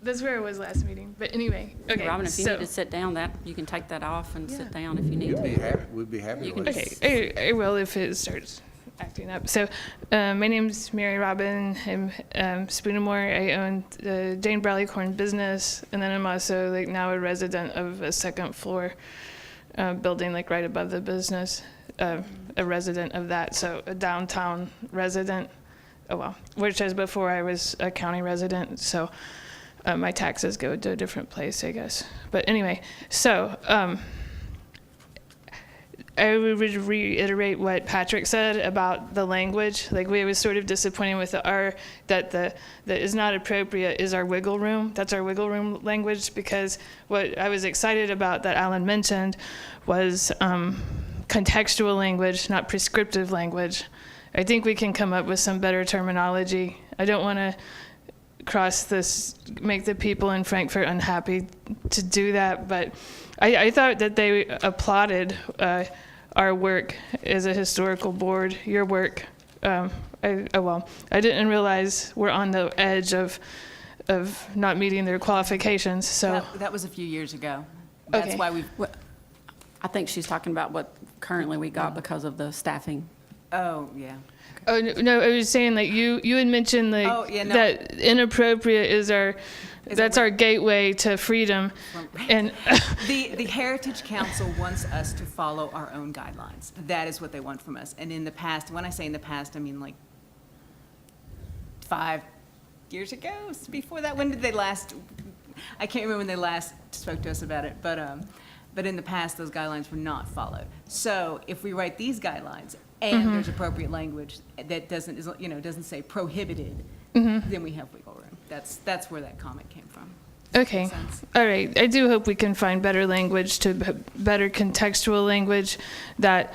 That's where I was last meeting. But anyway, okay. Robin, if you so- need to sit down, you can take that off and sit down if you need We'd be to. happy, we'd be happy You to can let you. Okay, I will if it starts acting up. So, my name's Mary Robin. I'm Spoonamore. I own the Jane Bradley Corn business, and then I'm also like now a resident of a second floor building, like right above the business. A resident of that, so a downtown resident. Oh well, which is before I was a county resident, so my taxes go to a different place, I guess. But anyway, so I would reiterate what Patrick said about the language. Like, we was sort of disappointed with the R, that the is not appropriate is our wiggle room. That's our wiggle room language, because what I was excited about that Alan mentioned was contextual language, not prescriptive language. I think we can come up with some better terminology. I don't want to make the people in Frankfurt unhappy to do that, but I thought that they applauded our work as a historical board, your work. I didn't realize we're on the edge of not meeting their qualifications, so. That was a few years ago. That's Okay. why we've, I think she's talking about what currently we got because of the staffing. oh, yeah. Oh, no, I was saying that you had mentioned like Oh, yeah, no. that inappropriate is that's our gateway to freedom. And The Heritage Council wants us to follow our own guidelines. That is what they want from us. And in the past, when I say in the past, I mean like 5 years ago, before that. When did they last, I can't remember when they last spoke to us about it, but in the past, those guidelines were not followed. So if we write these guidelines and there's appropriate language that doesn't say prohibited, then we have wiggle room. That's where that comment came from. okay, Makes sense. all right. I do hope we can find better language, better contextual language, that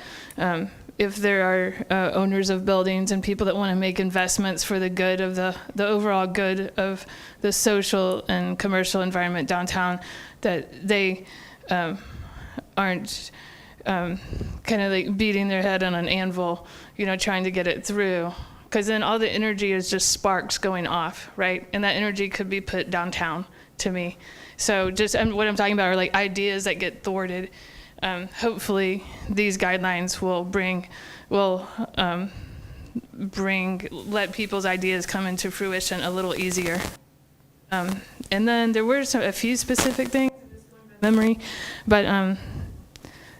if there are owners of buildings and people that want to make investments for the good of the overall good of the social and commercial environment downtown, that they aren't kind of like beating their head on an anvil, trying to get it through. Because then all the energy is just sparks going off, right? And that energy could be put downtown, to me. So just what I'm talking about are like ideas that get thwarted. Hopefully these guidelines will let people's ideas come into fruition a little easier. And then there were a few specific things, memory, but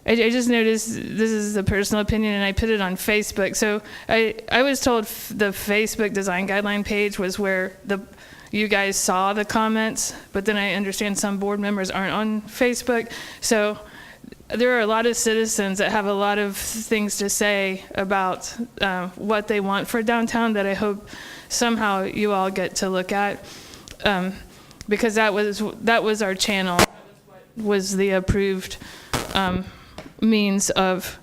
I just noticed, this is a personal opinion, and I put it on Facebook. So I was told the Facebook design guideline page was where you guys saw the comments, but then I understand some board members aren't on Facebook. So there are a lot of citizens that have a lot of things to say about what they want for downtown that I hope somehow you all get to look at, because that was our channel, was the approved means of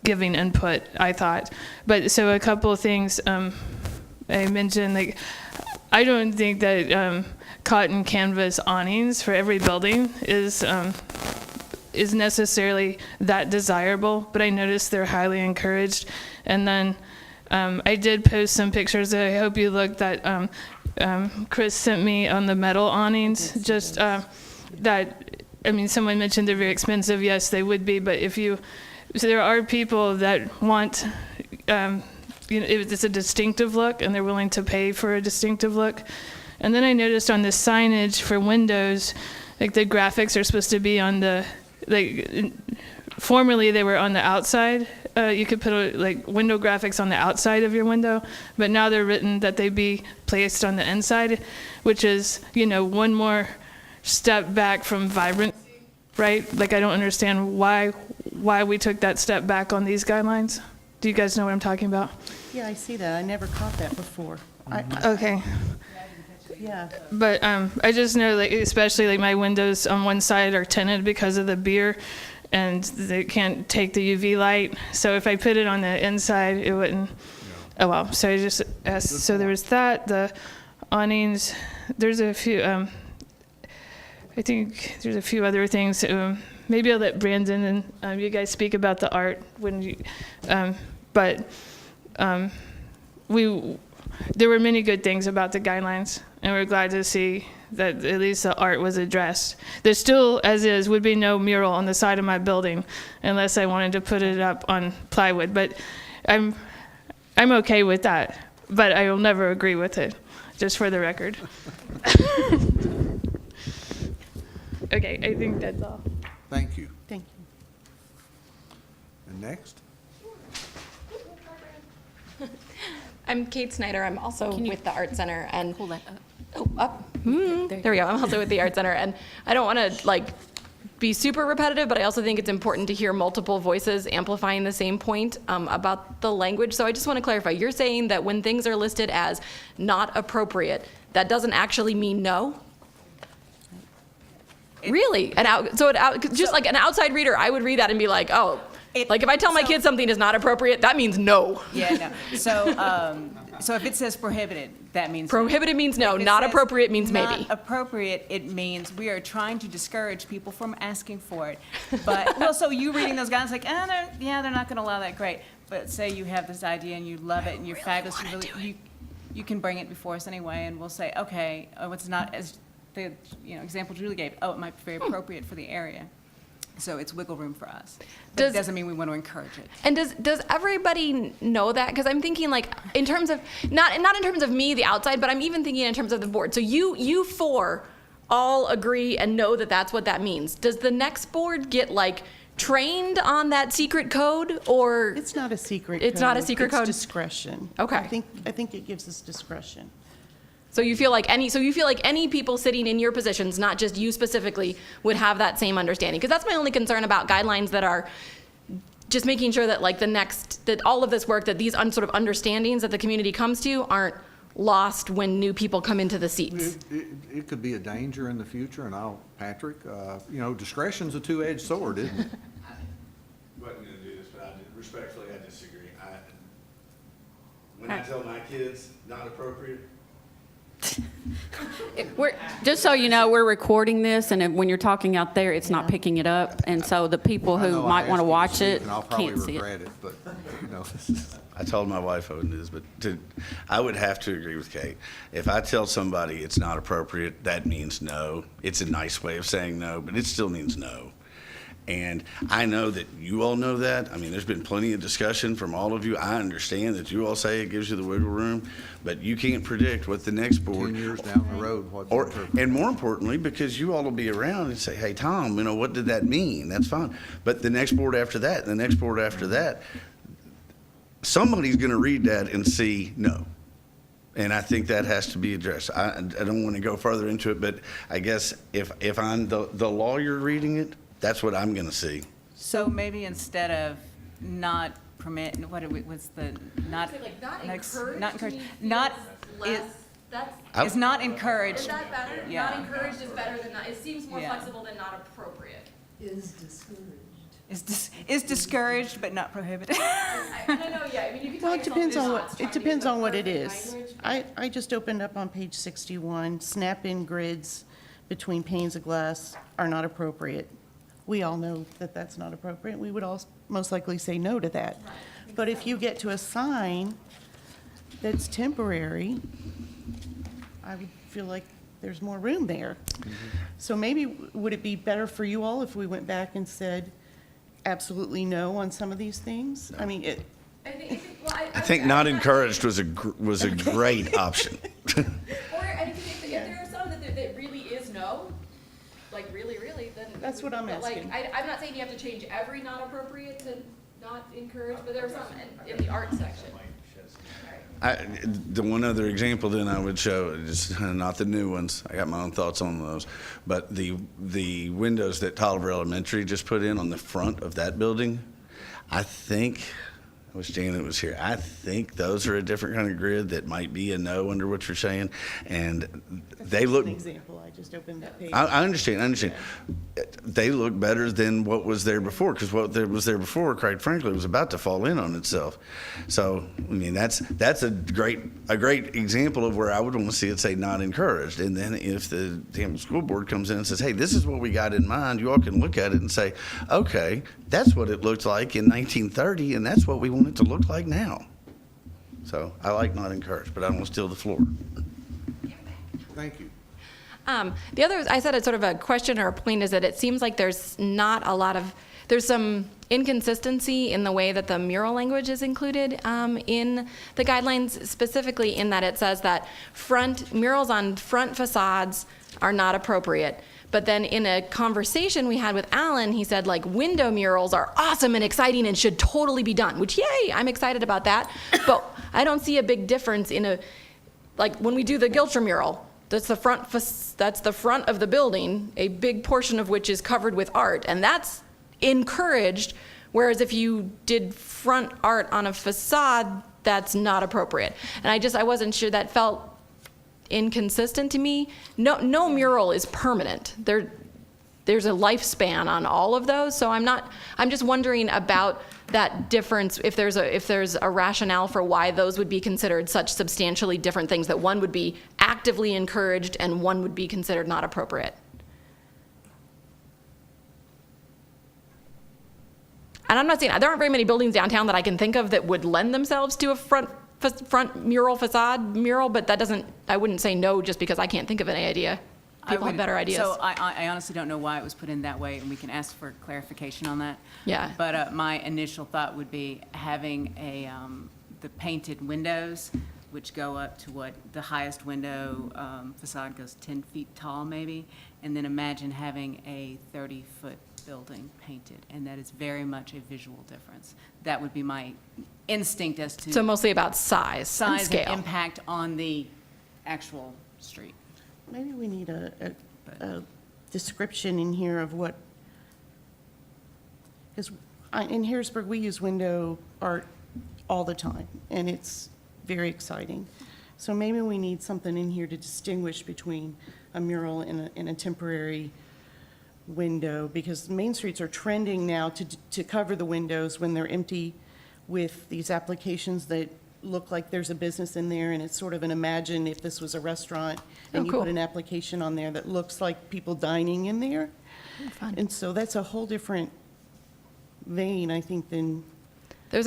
giving input, I thought. But so a couple of things I mentioned, like I don't think that cotton canvas awnings for every building is necessarily that desirable, but I noticed they're highly encouraged. And then I did post some pictures that I hope you looked at. Chris sent me on the metal awnings, just someone mentioned they're very expensive. Yes, they would be, but so there are people that want, it's a distinctive look, and they're willing to pay for a distinctive look. And then I noticed on the signage for windows, like the graphics are supposed to be on the, like, formerly they were on the outside. You could put like window graphics on the outside of your window, but now they're written that they be placed on the inside, which is, one more step back from vibrancy, right? Like, I don't understand why we took that step back on these guidelines. Do you guys know what I'm talking about? Yeah, I see that. I never caught that before. Okay. Yeah. But I just know, like, especially like my windows on one side are tinted because of the beer, and they can't take the UV light. So if I put it on the inside, it wouldn't. Oh well. So I just asked. So there was that. The awnings. There's a few. I think there's a few other things. Maybe I'll let Brandon and you guys speak about the art when you. But there were many good things about the guidelines, and we're glad to see that at least the art was addressed. There still, as is, would be no mural on the side of my building unless I wanted to put it up on plywood. But I'm okay with that, but I will never agree with it, just for the record. Okay, I think that's all. Thank you. Thank you. And next? I'm Kate Snyder. I'm also with the Art Center and Pull that up. up. There we go. I'm also with the Art Center, and I don't want to be super repetitive, but I also think it's important to hear multiple voices amplifying the same point about the language. So I just want to clarify. You're saying that when things are listed as not appropriate, that doesn't actually mean no? Really? Just like an outside reader, I would read that and be like, oh. Like if I tell my kids something is not appropriate, that means no. Yeah, no. So if it says prohibited, that means Prohibited means no. If it Not says appropriate means maybe. Not appropriate, it means we are trying to discourage people from asking for it. But, well, so you reading those guys like, they're not gonna allow that, great. But say you have this idea and you love it and you're fabulous, you can bring it before us anyway, and we'll say, okay, it's not as the example Julie gave, it might be very appropriate for the area. So it's wiggle room for us. But it doesn't mean we want to encourage it. And does everybody know that? Because I'm thinking in terms of, not in terms of me, the outside, but I'm even thinking in terms of the board. So you four all agree and know that that's what that means. Does the next board get trained on that secret code, or? It's not a secret It's code. not a secret code? It's discretion. Okay. I think it gives us discretion. So you feel like any people sitting in your positions, not just you specifically, would have that same understanding? Because that's my only concern about guidelines that are just making sure that that all of this work, that these sort of understandings that the community comes to aren't lost when new people come into the seats. It could be a danger in the future, and Patrick, discretion's a two-edged sword, isn't it? I wasn't gonna do this, but respectfully, I disagree. When I tell my kids not appropriate, Just so you know, we're recording this, and when you're talking out there, it's not picking it up, and so the people I who know I might want asked to you watch speak, it and I'll probably can't see it. regret it, but, I told my wife I wouldn't do this, but I would have to agree with Kate. If I tell somebody it's not appropriate, that means no. It's a nice way of saying no, but it still means no. And I know that you all know that. I mean, there's been plenty of discussion from all of you. I understand that you all say it gives you the wiggle room, but you can't predict what the next board. 10 years down the road, And more importantly, because you all will be around and say, hey, Tom, what did that mean? That's fine. But the next board after that, and the next board after that, somebody's going to read that and see no. And I think that has to be addressed. I don't want to go further into it, but I guess if I'm the lawyer reading it, that's what I'm going to see. So maybe instead of not permit, not it's not encouraged. Is that better? Yeah. Not encouraged is better than not. It seems more Yeah. flexible than not appropriate. Is discouraged. Is discouraged but not prohibited. I know, yeah. I mean, you can Well, tell it depends on yourself what, it's trying to be the it perfect is. language. I just opened up on page 61, snap-in grids between panes of glass are not appropriate. We all know that that's not appropriate. We would all most likely say no to that. But if you get to a sign that's temporary, I would feel like there's more room there. So maybe, would it be better for you all if we went back and said absolutely no on some of these things? I mean, I think not encouraged was a great option. Or if there are some that really is no, really, then That's what I'm But like, asking. I'm not saying you have to change every not appropriate to not encourage, but there are some in the art section. The one other example then I would show, is not the new ones, I got my own thoughts on those, but the windows that Tolliver Elementary just put in on the front of that building, I think, I wish Janet was here, I think those are a different kind of grid that might be a no under what you're saying, and they That's look, an example, I just opened that page. I understand. They look better than what was there before, because what was there before, quite frankly, was about to fall in on itself. So, I mean, that's a great example of where I would want to see it say not encouraged. And then if the Danville School Board comes in and says, hey, this is what we got in mind, you all can look at it and say, okay, that's what it looked like in 1930, and that's what we want it to look like now. So I like not encouraged, but I don't want to steal the floor. Thank you. The other, I said it's sort of a question or a point, is that it seems like there's not a lot of, there's some inconsistency in the way that the mural language is included in the guidelines, specifically in that it says that murals on front facades are not appropriate. But then in a conversation we had with Alan, he said like window murals are awesome and exciting and should totally be done, which yay, I'm excited about that. But I don't see a big difference in like when we do the Gilcher mural, that's the front of the building, a big portion of which is covered with art, and that's encouraged, whereas if you did front art on a facade, that's not appropriate. And I wasn't sure, that felt inconsistent to me. No mural is permanent. There's a lifespan on all of those, so I'm just wondering about that difference, if there's a rationale for why those would be considered such substantially different things, that one would be actively encouraged and one would be considered not appropriate. And I'm not saying, there aren't very many buildings downtown that I can think of that would lend themselves to a front mural, facade mural, but I wouldn't say no just because I can't think of any idea. People have better ideas. So I honestly don't know why it was put in that way, and we can ask for clarification on that. Yeah. But my initial thought would be having the painted windows, which go up to what the highest window facade goes 10 feet tall maybe, and then imagine having a 30-foot building painted, and that is very much a visual difference. That would be my instinct as to So mostly about size and scale. and impact on the actual street. Maybe we need a description in here of what, because in Harrisburg, we use window art all the time, and it's very exciting. So maybe we need something in here to distinguish between a mural and a temporary window, because main streets are trending now to cover the windows when they're empty with these applications that look like there's a business in there, and it's sort of an imagine if this was a restaurant and you cool. put an application on there that looks like people dining in there. Fun. And so that's a whole different vein, I think, than, There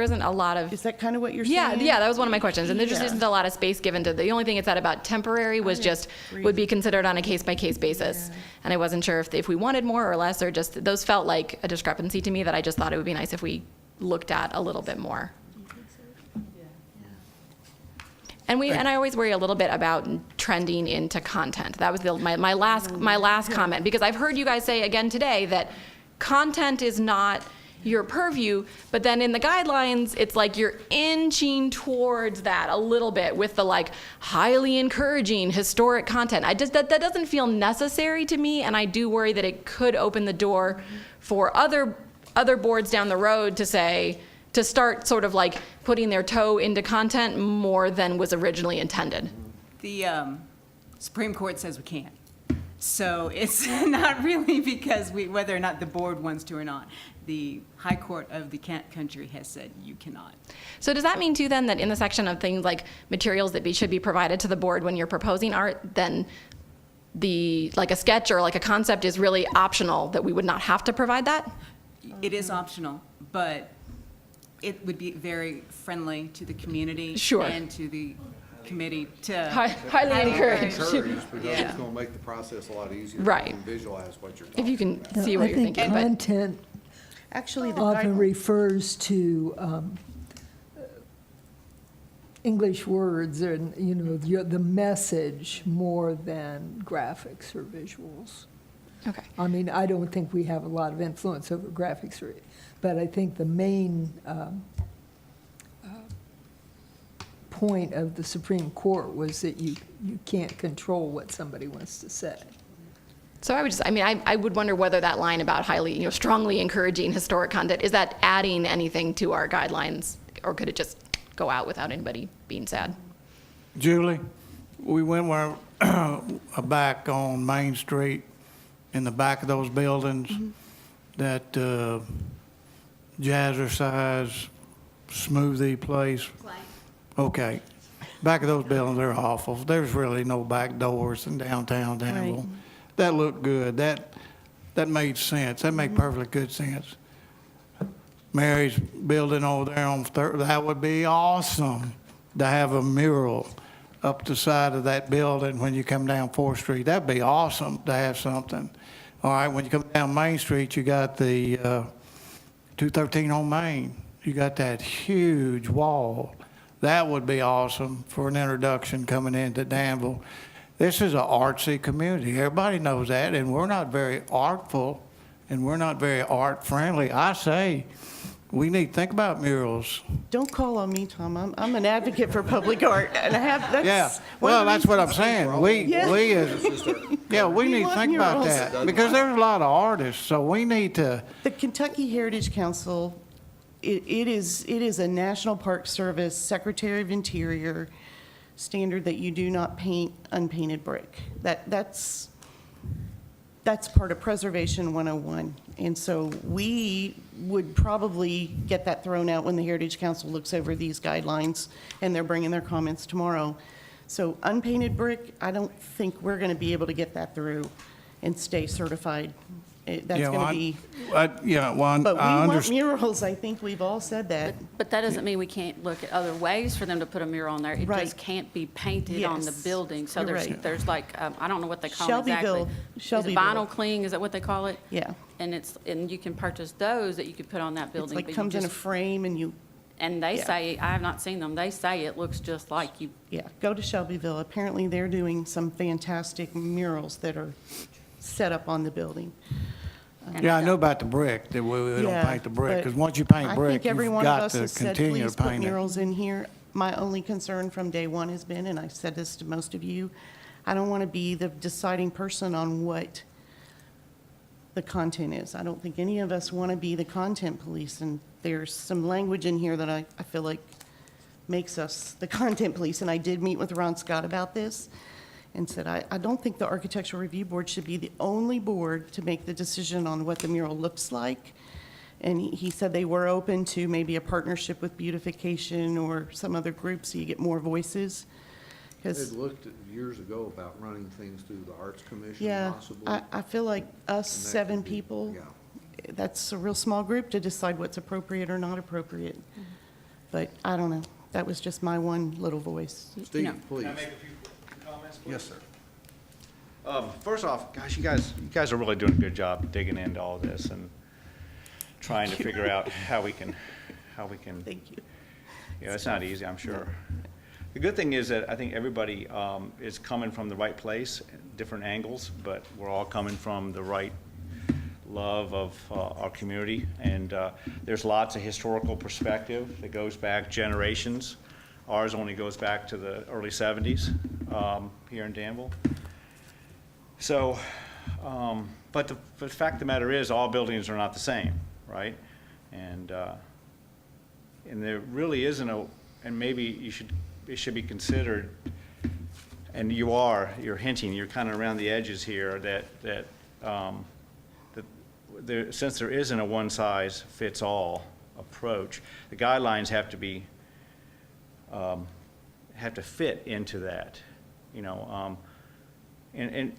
isn't a lot of. is that kind of what you're Yeah, saying? yeah, that was one of my questions, and there just Yeah. isn't a lot of space given to, the only thing it said about temporary was just, would be considered on a case-by-case basis. And I wasn't sure if we wanted more or less, or just, those felt like a discrepancy to me that I just thought it would be nice if we looked at a little bit more. And I always worry a little bit about trending into content. That was my last comment, because I've heard you guys say again today that content is not your purview, but then in the guidelines, it's like you're inching towards that a little bit with the like highly encouraging historic content. That doesn't feel necessary to me, and I do worry that it could open the door for other boards down the road to start sort of like putting their toe into content more than was originally intended. The Supreme Court says we can't. So it's not really because whether or not the board wants to or not. The High Court of the country has said you cannot. So does that mean too then that in the section of things like materials that should be provided to the board when you're proposing art, then like a sketch or like a concept is really optional, that we would not have to provide that? It is optional, but it would be very friendly to the community. Sure. And to the committee to. Highly encouraged. Because Yeah. it's going to make the process a lot easier. Right. If you can visualize what you're talking If you can about. see what you're thinking, I but think content Actually, the often guidelines. refers to English words and, the message more than graphics or visuals. Okay. I mean, I don't think we have a lot of influence over graphics, but I think the main point of the Supreme Court was that you can't control what somebody wants to say. So I would wonder whether that line about highly, strongly encouraging historic content, is that adding anything to our guidelines, or could it just go out without anybody being sad? Julie, we went back on Main Street, in the back of those buildings, that jazzercise smoothie place. Okay. Back of those buildings, they're awful. There's really no back doors in downtown Danville. Right. That looked good. That made sense. That made perfectly good sense. Mary's building over there on Third, that would be awesome to have a mural up the side of that building when you come down 4th Street. That'd be awesome to have something. All right, when you come down Main Street, you got the 213 on Main. You got that huge wall. That would be awesome for an introduction coming into Danville. This is an artsy community. Everybody knows that, and we're not very artful, and we're not very art-friendly. I say, we need to think about murals. Don't call on me, Tom. I'm an advocate for public art, and that's. Yeah, one well, of the that's what I'm reasons- saying. We need to want think about murals. that, because there's a lot of artists, so we need to, The Kentucky Heritage Council, it is a National Park Service Secretary of Interior standard that you do not paint unpainted brick. That's part of Preservation 101. And so we would probably get that thrown out when the Heritage Council looks over these guidelines, and they're bringing their comments tomorrow. So unpainted brick, I don't think we're going to be able to get that through and stay certified. That's you know, going to be, well, but we I want understand. murals. I think we've all said that. But that doesn't mean we can't look at other ways for them to put a mural on there. It Right. just can't be painted on the Yes. building. So You're there's, right. there's like, I don't know what they call it exactly. Shelbyville. Is it Shelbyville. vinyl cling, is that what they call it? Yeah. And you can purchase those that you could put on that It's building. like but you comes in a just- frame and you, And they yeah. say, I have not seen them, they say it looks just like you. yeah, go to Shelbyville. Apparently they're doing some fantastic murals that are set up on the building. Yeah, I know about the brick, that we don't Yeah, paint the brick, but because once you paint I brick, think every you've one of got us to has said, continue please to put paint it. murals in here. My only concern from day one has been, and I've said this to most of you, I don't want to be the deciding person on what the content is. I don't think any of us want to be the content police, and there's some language in here that I feel like makes us the content police. And I did meet with Ron Scott about this and said, I don't think the Architectural Review Board should be the only board to make the decision on what the mural looks like. And he said they were open to maybe a partnership with beautification or some other group so you get more voices. They'd 'Cause, looked at years ago about running things through the Arts Commission yeah, possibly. I feel like us And that 7 could be- people, yeah. that's a real small group to decide what's appropriate or not appropriate. But I don't know. That was just my one little voice. Steve, please. Can I make a few comments, please? Yes, sir. First off, gosh, you guys are really doing a good job digging into all this and trying to figure out how we can, Thank you. yeah, it's not easy, I'm sure. The good thing is that I think everybody is coming from the right place, different angles, but we're all coming from the right love of our community. And there's lots of historical perspective that goes back generations. Ours only goes back to the early 70s here in Danville. So, but the fact of the matter is, all buildings are not the same, right? And there really isn't and maybe it should be considered, and you're hinting, you're kind of around the edges here, that since there isn't a one-size-fits-all approach, the guidelines have to fit into that, and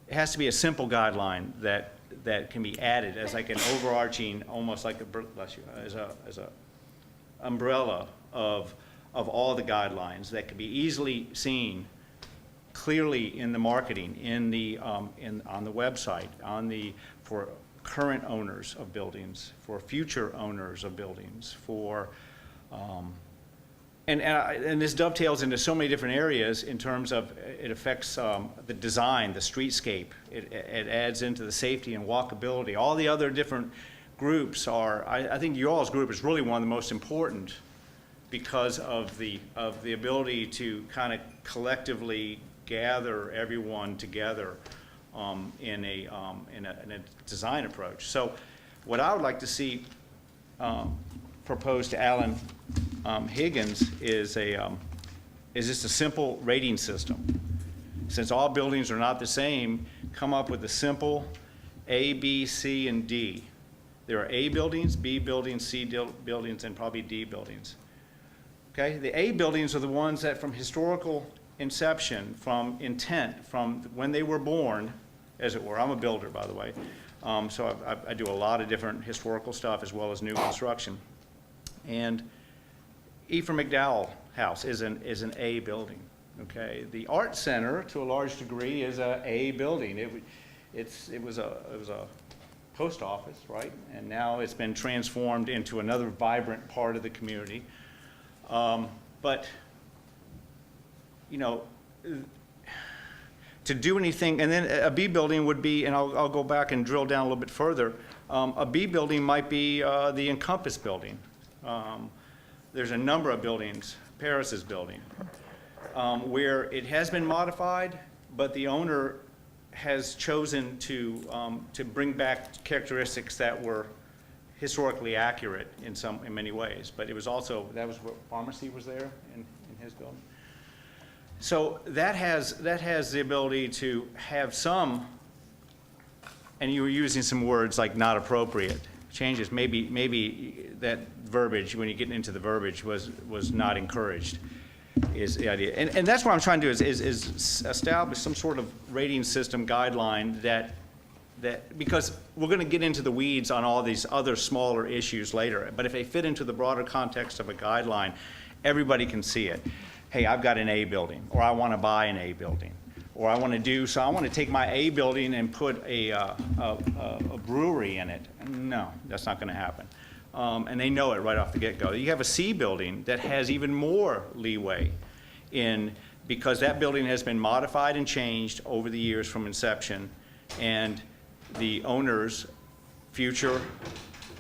it has to be a simple guideline that can be added as like an overarching, almost like as a umbrella of all the guidelines that can be easily seen clearly in the marketing, on the website, for current owners of buildings, for future owners of buildings, for And this dovetails into so many different areas in terms of it affects the design, the streetscape. It adds into the safety and walkability. All the other different groups are, I think your all's group is really one of the most important because of the ability to kind of collectively gather everyone together in a design approach. So what I would like to see proposed to Alan Higgins is just a simple rating system. Since all buildings are not the same, come up with a simple A, B, C, and D. There are A buildings, B buildings, C buildings, and probably D buildings. Okay, the A buildings are the ones that from historical inception, from intent, from when they were born, as it were. I'm a builder, by the way, so I do a lot of different historical stuff as well as new construction. And Ephraim McDowell House is an A building. Okay, the Art Center, to a large degree, is a A building. It was a post office, right? And now it's been transformed into another vibrant part of the community. But, you know, to do anything, and then a B building would be, and I'll go back and drill down a little bit further, a B building might be the Encompass building. There's a number of buildings, Paris's building, where it has been modified, but the owner has chosen to bring back characteristics that were historically accurate in many ways. But it was also, that was what pharmacy was there in his building. So that has the ability to have some, and you were using some words like not appropriate changes. Maybe that verbiage, when you get into the verbiage, was not encouraged, is the idea. And that's what I'm trying to do is establish some sort of rating system guideline that because we're going to get into the weeds on all these other smaller issues later, but if they fit into the broader context of a guideline, everybody can see it. Hey, I've got an A building, or I want to buy an A building, or I want to take my A building and put a brewery in it. No, that's not going to happen. And they know it right off the get-go. You have a C building that has even more leeway because that building has been modified and changed over the years from inception, and the owners, future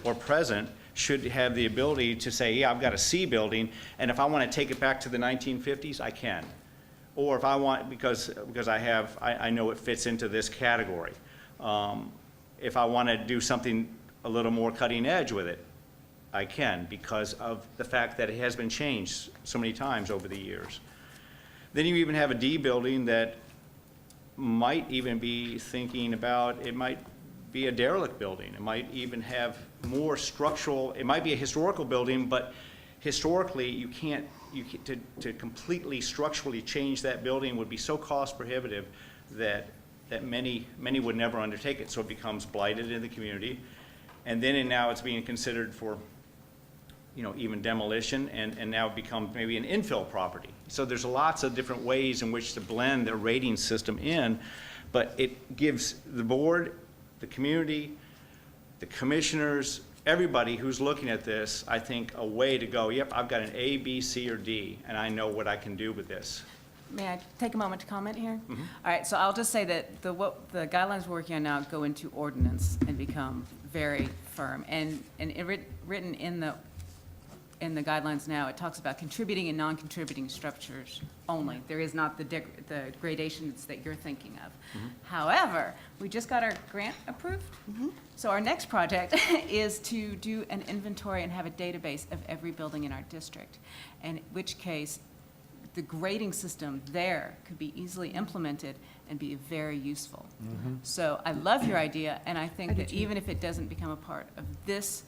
or present, should have the ability to say, yeah, I've got a C building, and if I want to take it back to the 1950s, I can. Or if I want, because I know it fits into this category. If I want to do something a little more cutting edge with it, I can, because of the fact that it has been changed so many times over the years. Then you even have a D building that might even be thinking about, it might be a derelict building. It might even have more structural, it might be a historical building, but historically to completely structurally change that building would be so cost prohibitive that many would never undertake it. So it becomes blighted in the community. And then now it's being considered for, you know, even demolition, and now it becomes maybe an infill property. So there's lots of different ways in which to blend a rating system in, but it gives the board, the community, the commissioners, everybody who's looking at this, I think, a way to go, yep, I've got an A, B, C, or D, and I know what I can do with this. May I take a moment to comment here? Mm-hmm. All right, so I'll just say that the guidelines we're working on now go into ordinance and become very firm. And written in the guidelines now, it talks about contributing and non-contributing structures only. There is not the gradations that you're thinking of. Mm-hmm. However, we just got our grant approved. Mm-hmm. So our next project is to do an inventory and have a database of every building in our district. In which case, the grading system there could be easily implemented and be very useful. So I love your idea, and I think that even if it doesn't become a part of this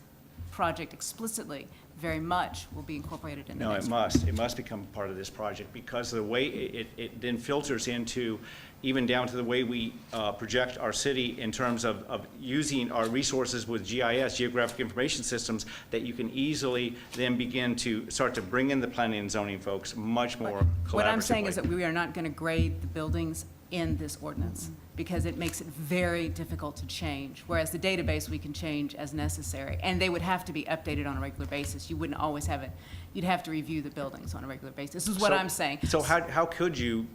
project explicitly, very much will be incorporated in the No, next it one. must. It must become part of this project because the way it then filters into, even down to the way we project our city in terms of using our resources with GIS, Geographic Information Systems, that you can easily then begin to start to bring in the planning and zoning folks much more collaboratively. What I'm saying is that we are not going to grade the buildings in this ordinance. because it makes it very difficult to change, whereas the database we can change as necessary. And they would have to be updated on a regular basis. You wouldn't always have it, you'd have to review the buildings on a regular basis. This is what So- I'm saying. So how could you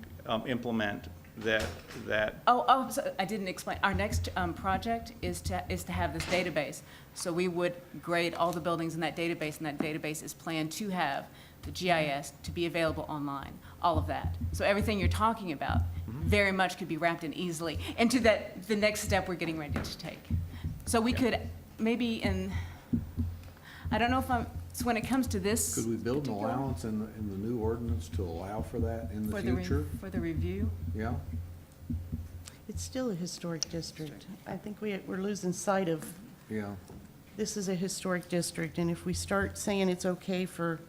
implement that? So I didn't explain. Our next project is to have this database. So we would grade all the buildings in that database, and that database is planned to have the GIS to be available online, all of that. So everything you're talking about very much could be wrapped in easily into the next step we're getting ready to take. So we could maybe I don't know if so when it comes to this. Could we build an particular- allowance in the new ordinance to allow for that in the future? For the review? Yeah? It's still a historic district. I think we're losing sight of, Yeah. this is a historic district, and if we start saying it's okay for,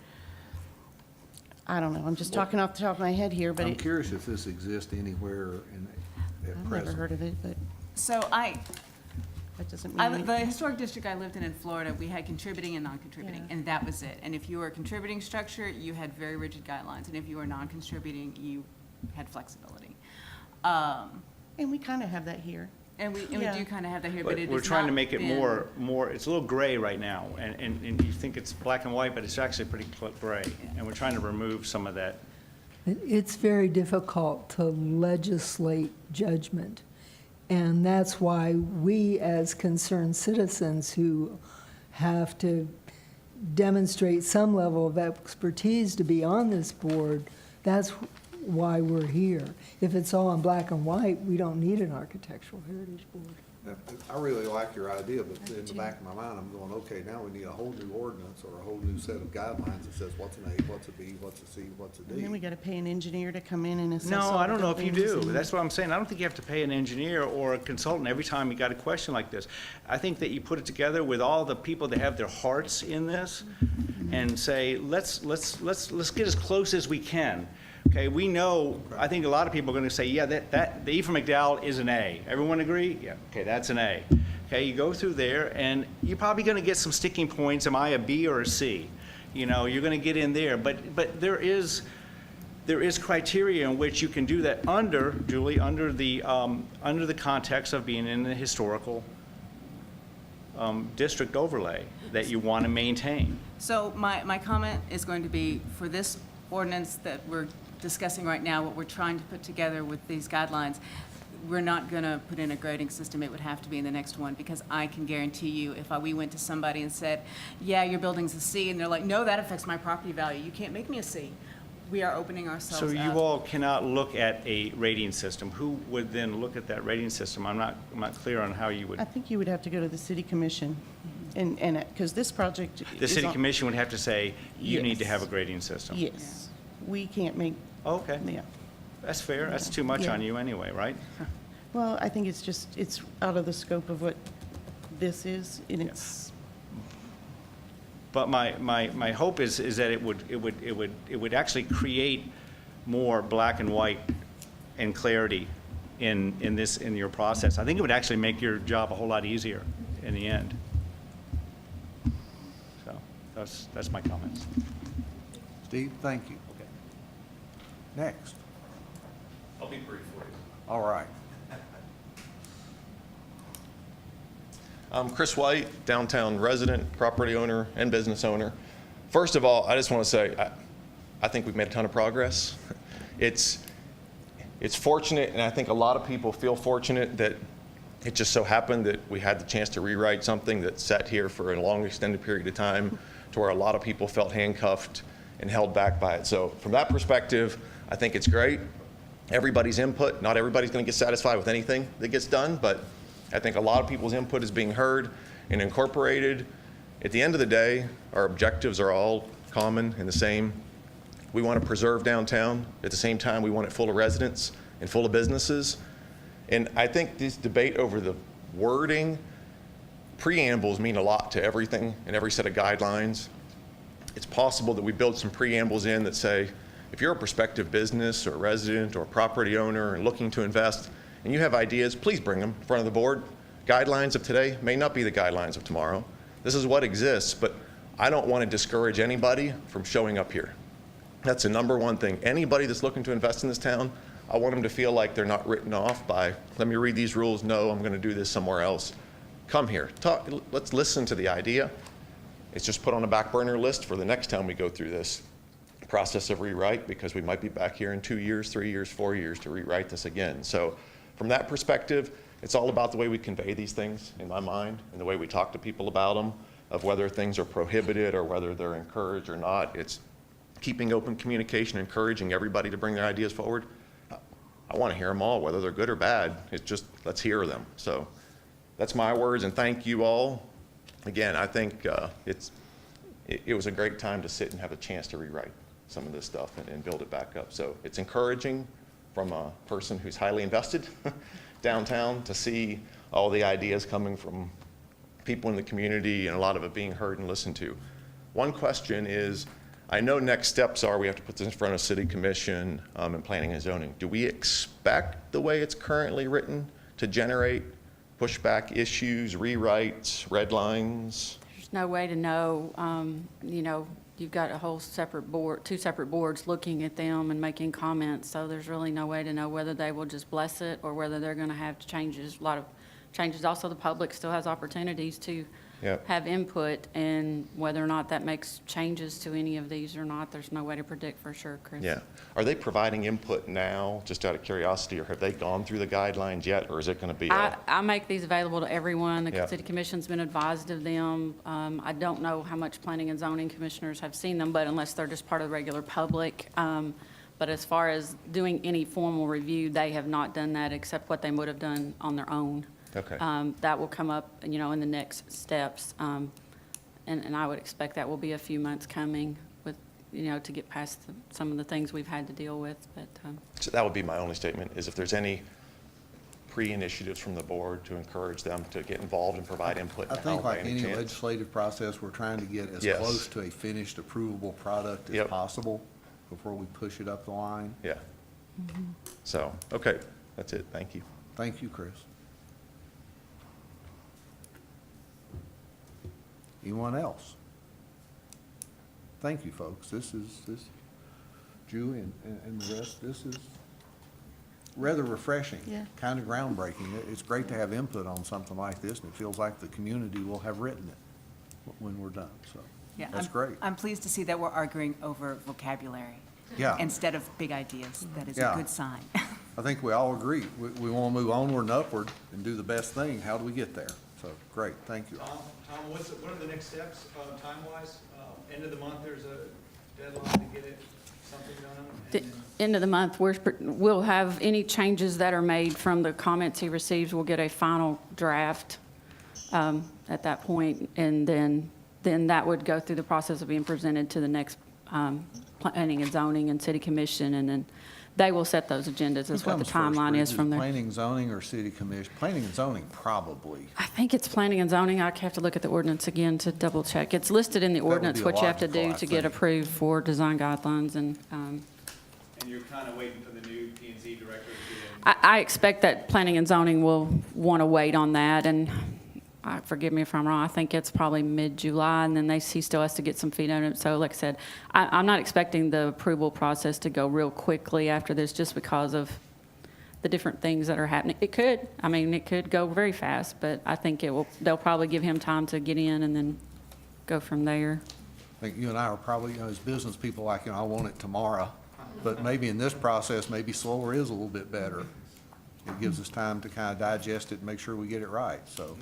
I don't know, I'm just talking off the top of my head here, but I'm curious if this exists anywhere at I've present. never heard of it, but So that doesn't mean. the historic district I lived in Florida, we had contributing and non-contributing, and that was it. And if you were a contributing structure, you had very rigid guidelines, and if you were non-contributing, you had flexibility. And we kind of have that here. And we Yeah. do kind of have that here, but But it we're has trying to not make it been- more, it's a little gray right now, and you think it's black and white, but it's actually pretty gray. And we're trying to remove some of that. It's very difficult to legislate judgment. And that's why we, as concerned citizens who have to demonstrate some level of expertise to be on this board, that's why we're here. If it's all in black and white, we don't need an architectural heritage board. I really like your idea, but in the back of my mind, I'm going, okay, now we need a whole new ordinance or a whole new set of guidelines that says what's an A, what's a B, what's a C, what's a And then we D. got to pay an engineer to come in and assess No, all I the don't know if you do. buildings and- That's what I'm saying. I don't think you have to pay an engineer or a consultant every time you got a question like this. I think that you put it together with all the people that have their hearts in this and say, let's get as close as we can. Okay, we know, I think a lot of people are going to say, yeah, the E for McDowell is an A. Everyone agree? Yeah, okay, that's an A. Okay, you go through there, and you're probably going to get some sticking points. Am I a B or a C? You know, you're going to get in there. But there is criteria in which you can do that under, Julie, under the context of being in the historical district overlay that you want to maintain. So my comment is going to be, for this ordinance that we're discussing right now, what we're trying to put together with these guidelines, we're not going to put in a grading system. It would have to be in the next one, because I can guarantee you, if we went to somebody and said, yeah, your building's a C, and they're like, no, that affects my property value. You can't make me a C. We are opening ourselves So up. you all cannot look at a rating system. Who would then look at that rating system? I'm not clear on how you would. I think you would have to go to the city commission, and, because this project The is city on- commission would have to say, you need to Yes. have a grading system. Yes. We can't make, Okay, yeah. that's fair. That's too much Yeah. on you anyway, right? Well, I think it's out of the scope of what this is, and it's, But my hope is that it would actually create more black and white and clarity in your process. I think it would actually make your job a whole lot easier in the end. So that's my comments. Steve, thank you. Okay. Next. I'll be brief for you. All right. I'm Chris White, downtown resident, property owner, and business owner. First of all, I just want to say, I think we've made a ton of progress. It's fortunate, and I think a lot of people feel fortunate that it just so happened that we had the chance to rewrite something that sat here for a long extended period of time to where a lot of people felt handcuffed and held back by it. So from that perspective, I think it's great. Everybody's input, not everybody's going to get satisfied with anything that gets done, but I think a lot of people's input is being heard and incorporated. At the end of the day, our objectives are all common and the same. We want to preserve downtown. At the same time, we want it full of residents and full of businesses. And I think this debate over the wording, preambles mean a lot to everything and every set of guidelines. It's possible that we build some preambles in that say, if you're a prospective business or resident or property owner and looking to invest, and you have ideas, please bring them in front of the board. Guidelines of today may not be the guidelines of tomorrow. This is what exists, but I don't want to discourage anybody from showing up here. That's the number one thing. Anybody that's looking to invest in this town, I want them to feel like they're not written off by, let me read these rules, no, I'm going to do this somewhere else. Come here, talk, let's listen to the idea. It's just put on a back burner list for the next time we go through this process of rewrite, because we might be back here in 2 years, 3 years, 4 years to rewrite this again. So from that perspective, it's all about the way we convey these things in my mind and the way we talk to people about them, of whether things are prohibited or whether they're encouraged or not. It's keeping open communication, encouraging everybody to bring their ideas forward. I want to hear them all, whether they're good or bad. It's just, let's hear them. So that's my words, and thank you all. Again, I think it was a great time to sit and have a chance to rewrite some of this stuff and build it back up. So it's encouraging from a person who's highly invested downtown to see all the ideas coming from people in the community and a lot of it being heard and listened to. One question is, I know next steps are we have to put this in front of City Commission and Planning and Zoning. Do we expect the way it's currently written to generate pushback issues, rewrites, red lines? There's no way to know. You know, you've got a whole separate board, 2 separate boards looking at them and making comments, so there's really no way to know whether they will just bless it or whether they're going to have changes, a lot of changes. Also, the public still has opportunities to have input, and whether or not that makes changes to any of these or not, there's no way to predict for sure, Chris. Yeah. Are they providing input now, just out of curiosity, or have they gone through the guidelines yet, or is it going to be I make these available to everyone. The Yeah. City Commission's been advised of them. I don't know how much planning and zoning commissioners have seen them, but unless they're just part of the regular public. But as far as doing any formal review, they have not done that except what they would have done on their own. Okay. That will come up, you know, in the next steps. And I would expect that will be a few months coming with, you know, to get past some of the things we've had to deal with. But So that would be my only statement, is if there's any pre-initiatives from the board to encourage them to get involved and provide input. I now think by like any chance. legislative process, we're trying to get as Yes. close to a finished approvable product as Yep. possible before we push it up the line. Yeah. So, okay, that's it. Thank you. Thank you, Chris. Anyone else? Thank you, folks. This, Julie and the rest, this is rather refreshing. Yeah. Kind of groundbreaking. It's great to have input on something like this, and it feels like the community will have written it when we're done, so Yeah, that's great. I'm pleased to see that we're arguing over vocabulary. Yeah. Instead of big ideas. That is a Yeah. good sign. I think we all agree. We want to move onward and upward and do the best thing. How do we get there? So, great, thank you. Tom, what are the next steps, time-wise? End of the month, there's a deadline to get something done? the end of the month, we'll have any changes that are made from the comments he receives. We'll get a final draft at that point, and then that would go through the process of being presented to the next Planning and Zoning and City Commission, and then they will set those agendas as Who what the comes first, timeline is Bridget? from there. Planning, zoning, or city commission? Planning and zoning, probably. I think it's Planning and Zoning. I have to look at the ordinance again to double check. It's listed in the would ordinance be what you have to logical, do I to get think. approved for design guidelines, and And you're kind of waiting for the new P&Z director to get in? I expect that Planning and Zoning will want to wait on that, and forgive me if I'm wrong, I think it's probably mid-July, and then he still has to get some feet on it. So like I said, I'm not expecting the approval process to go real quickly after this, just because of the different things that are happening. It could go very fast, but I think they'll probably give him time to get in and then go from there. I think you and I are probably, as business people, like, I want it tomorrow. But maybe in this process, maybe slower is a little bit better. It gives us time to kind of digest it and make sure we get it right, so.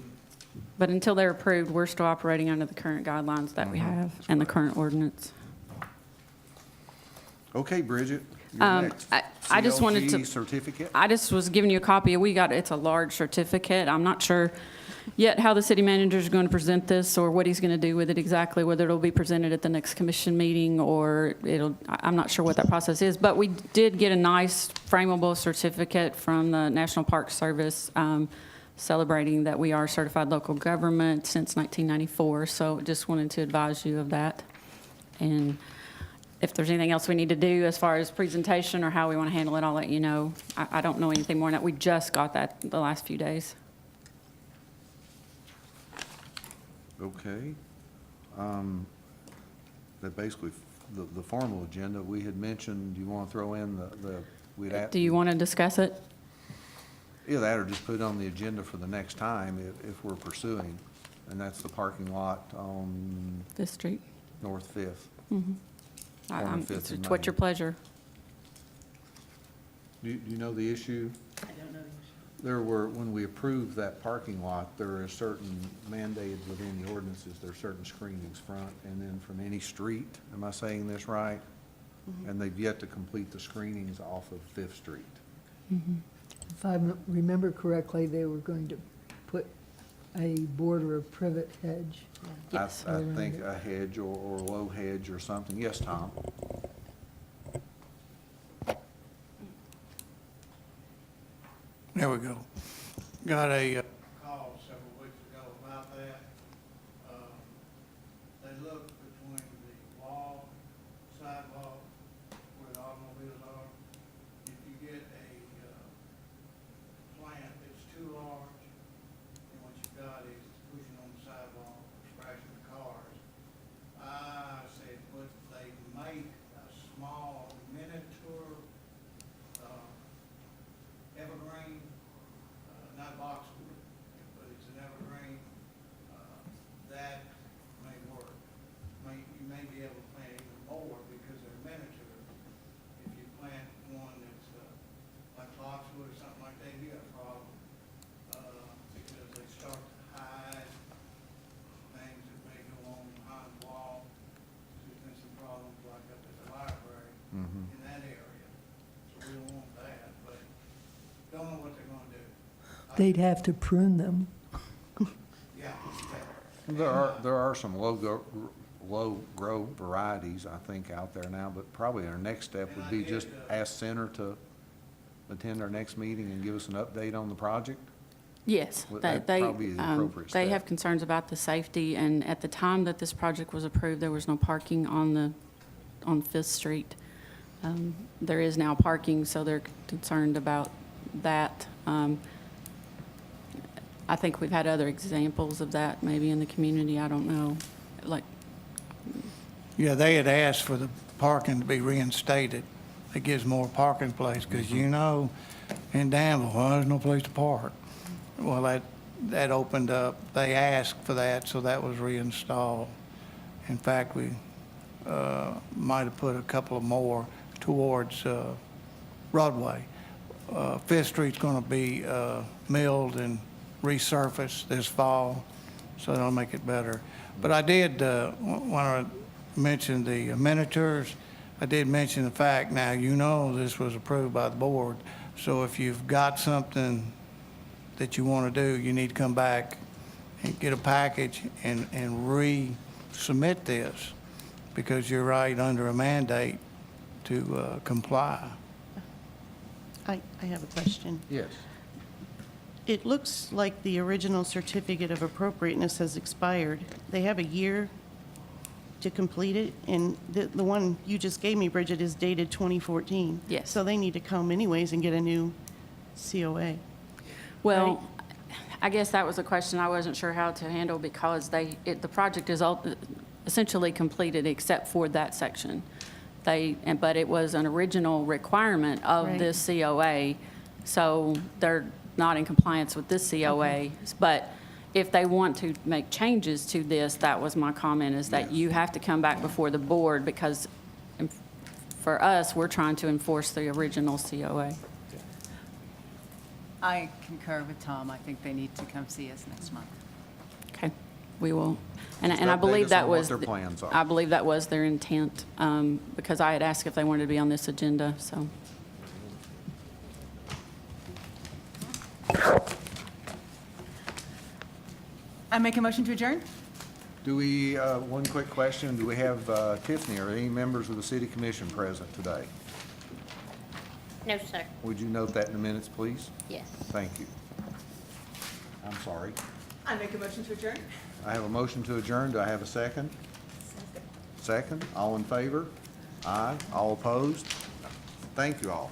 But until they're approved, we're still operating under the current guidelines that we have and the current ordinance. Okay, Bridget, you're next. I just wanted to. CLG certificate? I just was giving you a copy. It's a large certificate. I'm not sure yet how the city manager is going to present this or what he's going to do with it exactly, whether it'll be presented at the next commission meeting or I'm not sure what that process is. But we did get a nice frameable certificate from the National Park Service celebrating that we are certified local government since 1994. So just wanted to advise you of that. And if there's anything else we need to do as far as presentation or how we want to handle it, I'll let you know. I don't know anything more than that. We just got that the last few days. Okay. That basically, the formal agenda, we had mentioned, you want to throw in the Do you want to discuss it? Either that or just put it on the agenda for the next time if we're pursuing. And that's the parking lot on Fifth Street? North Fifth. I- Corner Fifth It's and what's your Main. pleasure? Do you know the issue? I don't know the issue. There were, when we approved that parking lot, there are certain mandated within the ordinances, there are certain screenings front and then from any street. Am I saying this right? And they've yet to complete the screenings off of Fifth Street. If I remember correctly, they were going to put a border of privet hedge. Yes. I think a hedge or a low hedge or something. Yes, Tom? There we go. Got a call several weeks ago about that. They looked between the wall, sidewalk, where the automobiles are. If you get a plant that's too large, and what you've got is pushing on the sidewalk, scratching the cars, I said, but they make a small miniature evergreen, not boxwood, but it's an evergreen, that may work. You may be able to plant even more because they're miniature. If you plant one that's like boxwood or something like that, you got a problem, because they start to hide things that may go on behind the wall. There's been some problems like up at the library in that area, so we don't want that, but don't know what they're gonna do. They'd have to prune them. Yeah. There are some low grow varieties, I think, out there now, but probably our next step would be just ask Center to attend our next meeting and give us an update on the project. Yes, Well, they, that'd they, probably be the appropriate they step. have concerns about the safety, and at the time that this project was approved, there was no parking on Fifth Street. There is now parking, so they're concerned about that. I think we've had other examples of that maybe in the community, I don't know, like, Yeah, they had asked for the parking to be reinstated. It gives more parking place, because you know, in Danville, well, there's no place to park. Well, that opened up, they asked for that, so that was reinstalled. In fact, we might have put a couple of more towards Broadway. Fifth Street's gonna be milled and resurfaced this fall, so that'll make it better. But I did, when I mentioned the miniatures, I did mention the fact, now, you know this was approved by the board, so if you've got something that you want to do, you need to come back and get a package and resubmit this, because you're right, under a mandate to comply. I have a question. Yes. It looks like the original certificate of appropriateness has expired. They have a year to complete it, and the one you just gave me, Bridget, is dated 2014. Yes. So they need to come anyways and get a new COA. well, I guess that was a question I wasn't sure how to handle, because the project is essentially completed except for that section. But it was an original requirement of Right. this COA, so they're not in compliance with this COA. But if they want to make changes to this, that was my comment, is that you have to come back before the board, because for us, we're trying to enforce the original COA. I concur with Tom. I think they need to come see us next month. Okay, we will, and Just I update believe us that on what was, their plans are. I believe that was their intent, because I had asked if they wanted to be on this agenda, so. I make a motion to adjourn? Do we, one quick question, do we have Tiffany or any members of the city commission present today? No, sir. Would you note that in the minutes, please? Yes. Thank you. I'm sorry. I make a motion to adjourn? I have a motion to adjourn. Do I have a second? Second. All in favor? Aye. All opposed? Thank you all.